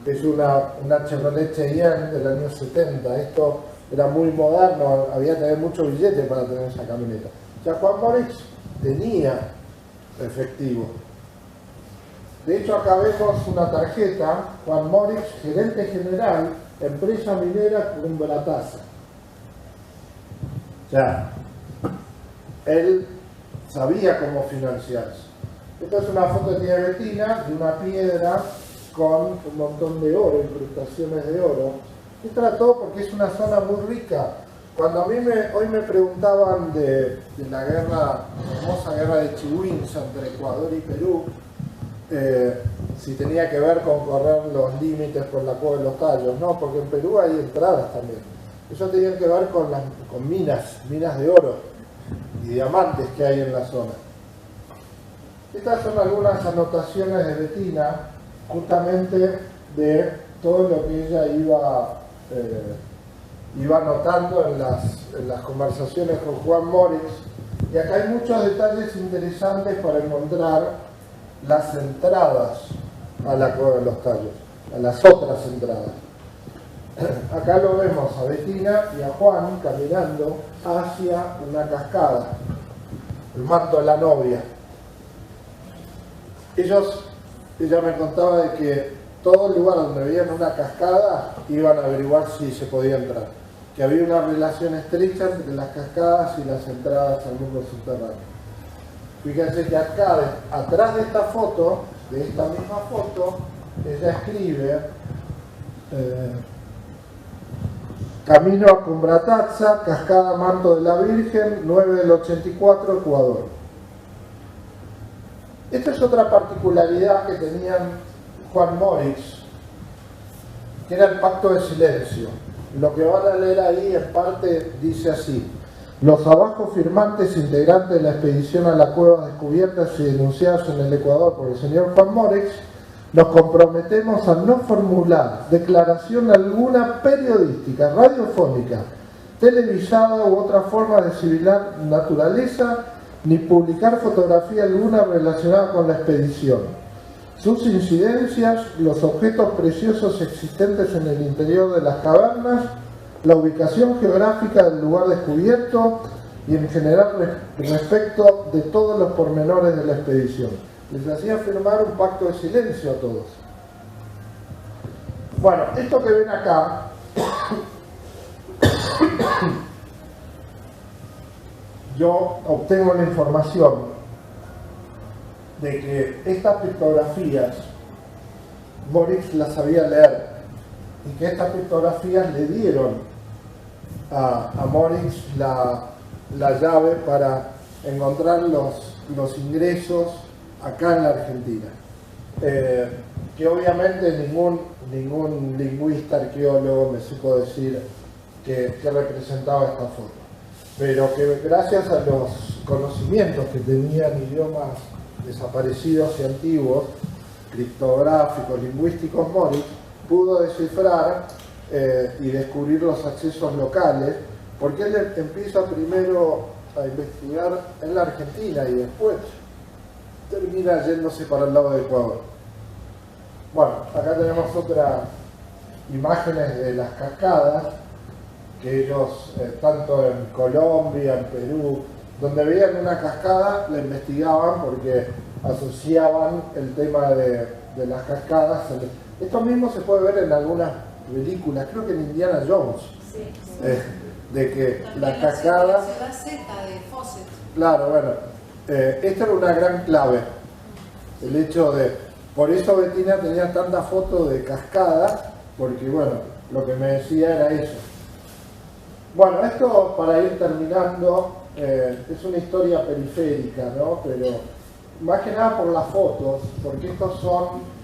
que es una Chevrolet Cheyenne del año 70. Esto era muy moderno, había que tener mucho billete para tener esa camioneta. O sea, Juan Moritz tenía efectivo. De hecho, acá vemos una tarjeta, Juan Moritz, gerente general, empresa minera Cumbrataza. O sea, él sabía cómo financiarse. Esta es una foto que tiene Bettina de una piedra con un montón de oro, incrustaciones de oro. Esto era todo porque es una zona muy rica. Cuando hoy me preguntaban de la famosa guerra de Chihuahua entre Ecuador y Perú, si tenía que ver con correr los límites por la Cueva de los Tallos. No, porque en Perú hay entradas también. Eso tenía que ver con minas de oro y diamantes que hay en la zona. Estas son algunas anotaciones de Bettina, justamente de todo lo que ella iba anotando en las conversaciones con Juan Moritz. Y acá hay muchos detalles interesantes para encontrar las entradas a la Cueva de los Tallos, a las otras entradas. Acá lo vemos a Bettina y a Juan caminando hacia una cascada, el manto de la novia. Ella me contaba de que todo el lugar donde veían una cascada iban a averiguar si se podía entrar, que había una relación estrecha entre las cascadas y las entradas al mundo subterráneo. Fíjense que acá, atrás de esta foto, de esta misma foto, ella escribe Camino a Cumbrataza, Cascada Manto de la Virgen, 9 del 84, Ecuador. Esta es otra particularidad que tenían Juan Moritz, que era el pacto de silencio. Lo que van a leer ahí en parte dice así: los abajo firmantes integrantes de la expedición a la cueva descubiertas y denunciadas en el Ecuador por el señor Juan Moritz, nos comprometemos a no formular declaración alguna periodística, radiofónica, televisada u otra forma de similar naturaleza, ni publicar fotografía alguna relacionada con la expedición, sus incidencias, los objetos preciosos existentes en el interior de las cavernas, la ubicación geográfica del lugar descubierto y en general respecto de todos los pormenores de la expedición. Les hacía firmar un pacto de silencio a todos. Bueno, esto que ven acá yo obtengo la información de que estas pictografías Moritz las sabía leer y que estas pictografías le dieron a Moritz la llave para encontrar los ingresos acá en la Argentina, que obviamente ningún lingüista, arqueólogo me supo decir que representaba esta foto, pero que gracias a los conocimientos que tenían idiomas desaparecidos y antiguos, criptográficos, lingüísticos, Moritz pudo descifrar y descubrir los accesos locales, porque él empieza primero a investigar en la Argentina y después termina yéndose para el lado de Ecuador. Bueno, acá tenemos otras imágenes de las cascadas que ellos, tanto en Colombia, en Perú, donde veían una cascada, la investigaban porque asociaban el tema de las cascadas. Esto mismo se puede ver en algunas películas, creo que en Indiana Jones, sí. De que también la cascada... La ciudad Z de Fawcett. Claro, bueno, esta era una gran clave, el hecho de... Por eso Bettina tenía tantas fotos de cascadas, porque bueno, lo que me decía era eso. Bueno, esto para ir terminando, es una historia periférica, ¿no? Pero más que nada por las fotos, porque estos son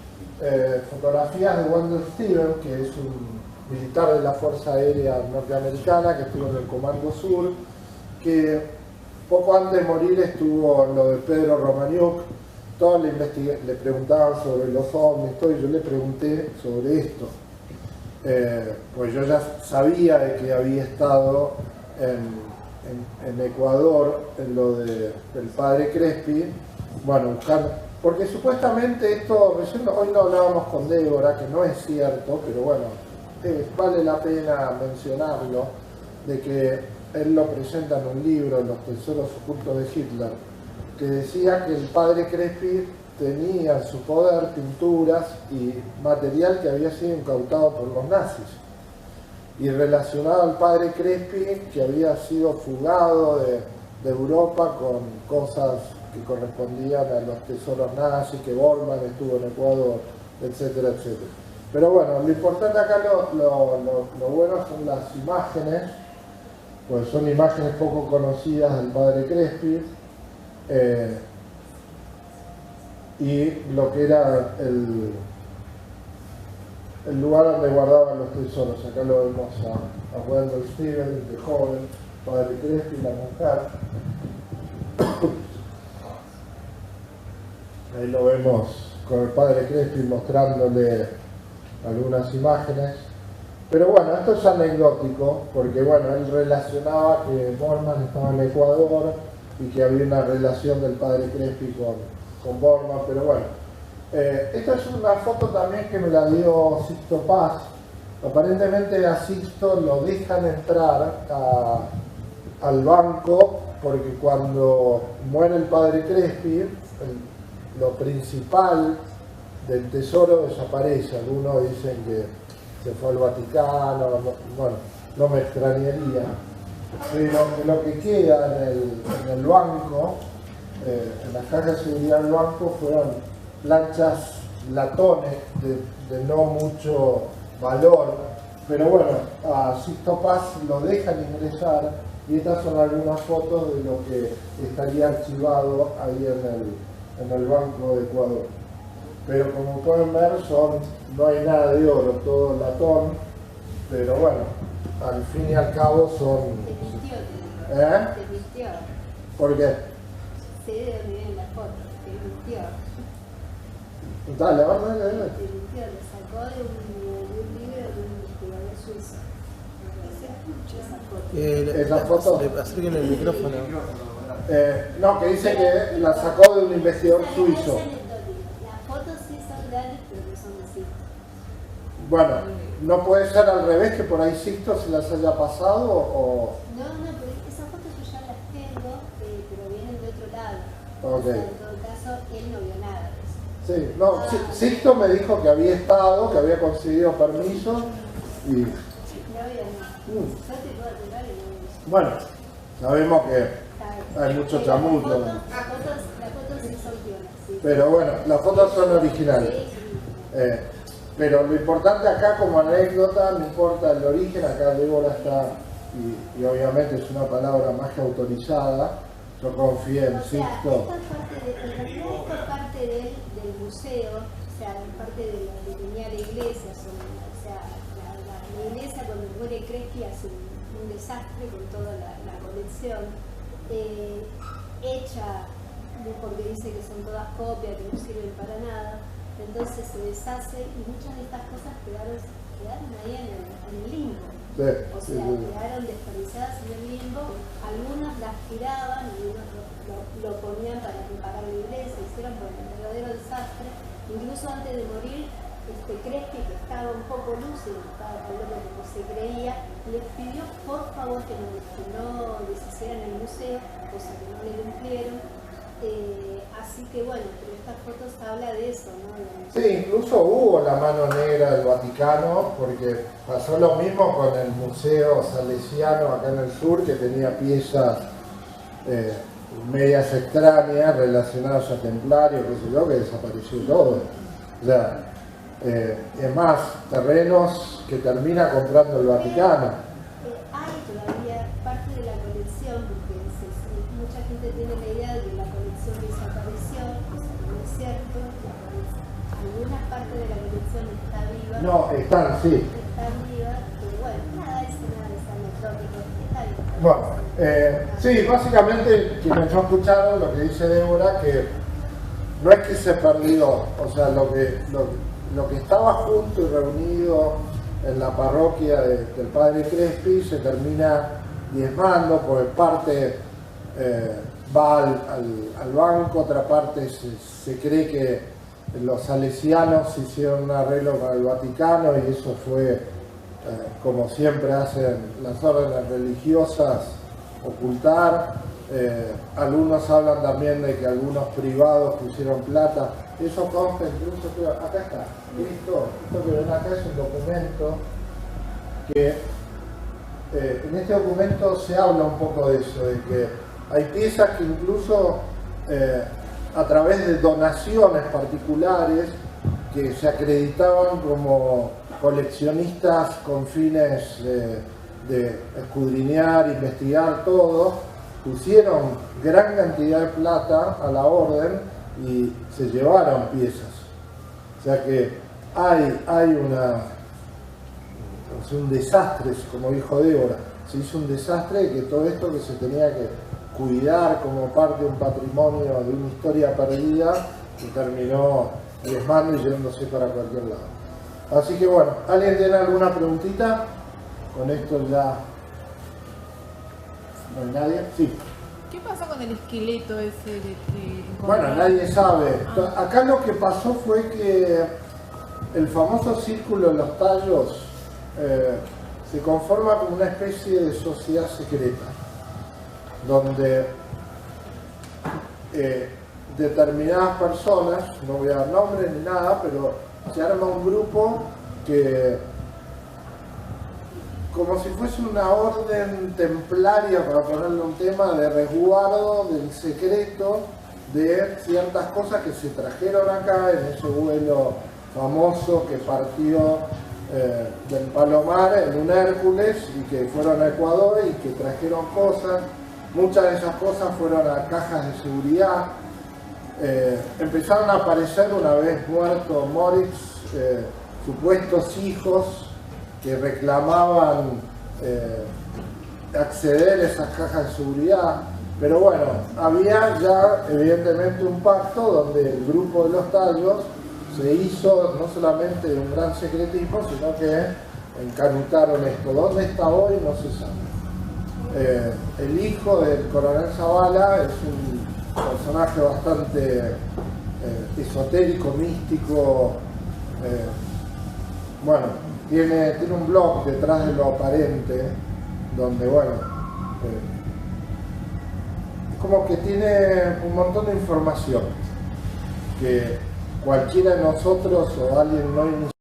fotografías de Wendell Stevens, que es un militar de la Fuerza Aérea Norteamericana, que estuvo en el Comando Sur, que poco antes de morir estuvo en lo de Pedro Romaniuk. Todos le preguntaban sobre los ovnis, y yo le pregunté sobre esto. Pues yo ya sabía de que había estado en Ecuador, en lo del padre Crespi, bueno, buscando, porque supuestamente esto, hoy no hablábamos con Débora, que no es cierto, pero bueno, vale la pena mencionarlo, de que él lo presenta en un libro, Los tesoros ocultos de Hitler, que decía que el padre Crespi tenía en su poder pinturas y material que había sido incautado por los nazis. Y relacionado al padre Crespi, que había sido fugado de Europa con cosas que correspondían a los tesoros nazis, que Bormann estuvo en Ecuador, etcétera, etcétera. Pero bueno, lo importante acá, lo bueno son las imágenes, pues son imágenes poco conocidas del padre Crespi, y lo que era el lugar donde guardaban los tesoros. Acá lo vemos a Wendell Stevens, de joven, padre Crespi, la mujer. Ahí lo vemos con el padre Crespi mostrándole algunas imágenes. Pero bueno, esto es anecdótico, porque bueno, él relacionaba que Bormann estaba en Ecuador y que había una relación del padre Crespi con Bormann, pero bueno. Esta es una foto también que me la dio Sixto Paz. Aparentemente a Sixto lo dejan entrar al banco porque cuando muere el padre Crespi, lo principal del tesoro desaparece. Algunos dicen que se fue al Vaticano, bueno, no me extrañaría. Pero lo que queda en el banco, en las cajas de seguridad del banco, fueron planchas, latones de no mucho valor, pero bueno, a Sixto Paz lo dejan ingresar y estas son algunas fotos de lo que estaría archivado ahí en el Banco de Ecuador. Pero como pueden ver, no hay nada de oro, todo latón, pero bueno, al fin y al cabo son... Te mintió. ¿Por qué? Sé de dónde vienen las fotos, te mintió. Dale. Te mintió, lo sacó de un libro de un investigador suizo. Esa foto. Acérquenle el micrófono. No, que dice que la sacó de un investigador suizo. Las fotos sí son reales, pero no son de Sixto. Bueno, ¿no puede ser al revés, que por ahí Sixto se las haya pasado o...? No, pero esas fotos yo ya las tengo, pero vienen de otro lado. Ok. O sea, en todo caso, él no vio nada de eso. Sí, no, Sixto me dijo que había estado, que había conseguido permiso y... No vio nada. Yo te puedo asegurar y no vio eso. Bueno, sabemos que hay mucho chamullo. Las fotos sí son piolas, sí. Pero bueno, las fotos son originales. Pero lo importante acá, como anécdota, no importa el origen, acá Débora está, y obviamente es una palabra más que autorizada, yo confío en Sixto. En realidad esto es parte del museo, o sea, parte de lo que tenía la iglesia, o sea, la iglesia cuando muere Crespi hace un desastre con toda la colección, hecha porque dice que son todas copias, que no sirven para nada. Entonces se deshace y muchas de estas cosas quedaron ahí en el limbo. Sí, O sea, quedaron desperdiciadas en el limbo. Algunos las tiraban, algunos lo ponían para preparar la iglesia, hicieron por el verdadero desastre. Incluso antes de morir, Crespi, que estaba un poco lúcido, estaba hablando como se creía, les pidió por favor que no deshicieran el museo, cosa que no le cumplieron. Así que bueno, pero estas fotos habla de eso, ¿no? Sí, incluso hubo la mano negra del Vaticano, porque pasó lo mismo con el Museo Salesiano acá en el sur, que tenía piezas medias extrañas relacionadas a templarios, qué sé yo, que desapareció todo. O sea, es más, terrenos que termina comprando el Vaticano. Hay todavía parte de la colección, porque mucha gente tiene la idea de que la colección desapareció, cosa que no es cierto. Algunas partes de la colección está viva. No, están, sí. Están vivas, pero bueno, nada es anecdótico. Está bien. Bueno, sí, básicamente quienes no escucharon lo que dice Débora, que no es que se perdió, o sea, lo que estaba junto y reunido en la parroquia del padre Crespi se termina diezmando, porque parte va al banco, otra parte se cree que los salesianos hicieron un arreglo con el Vaticano y eso fue, como siempre hacen las órdenes religiosas, ocultar. Algunos hablan también de que algunos privados pusieron plata. Eso consta incluso, acá está, esto que ven acá es un documento que en este documento se habla un poco de eso, de que hay piezas que incluso a través de donaciones particulares que se acreditaban como coleccionistas con fines de escudriñar, investigar todo, pusieron gran cantidad de plata a la orden y se llevaron piezas. O sea que hay un desastre, como dijo Débora, se hizo un desastre de que todo esto que se tenía que cuidar como parte de un patrimonio, de una historia perdida, que terminó diezmando y yéndose para cualquier lado. Así que bueno, ¿alguien tiene alguna preguntita? Con esto ya... ¿No hay nadie? Sí. ¿Qué pasó con el esqueleto ese Bueno, nadie sabe. Acá lo que pasó fue que el famoso círculo de los tallos se conforma como una especie de sociedad secreta, donde determinadas personas, no voy a dar nombres ni nada, pero se arma un grupo que, como si fuese una orden templaria, para ponerle un tema, de resguardo del secreto de ciertas cosas que se trajeron acá en ese vuelo famoso que partió del Palomar en un Hércules y que fueron a Ecuador y que trajeron cosas. Muchas de esas cosas fueron a cajas de seguridad. Empezaron a aparecer, una vez muerto Moritz, supuestos hijos que reclamaban acceder a esas cajas de seguridad. Pero bueno, había ya evidentemente un pacto donde el grupo de los tallos se hizo no solamente de un gran secretismo, sino que encanutaron esto. ¿Dónde está hoy? No se sabe. El hijo del coronel Zavala es un personaje bastante esotérico, místico. Bueno, tiene un blog detrás de lo aparente, donde, bueno, es como que tiene un montón de información que cualquiera de nosotros o alguien no iniciado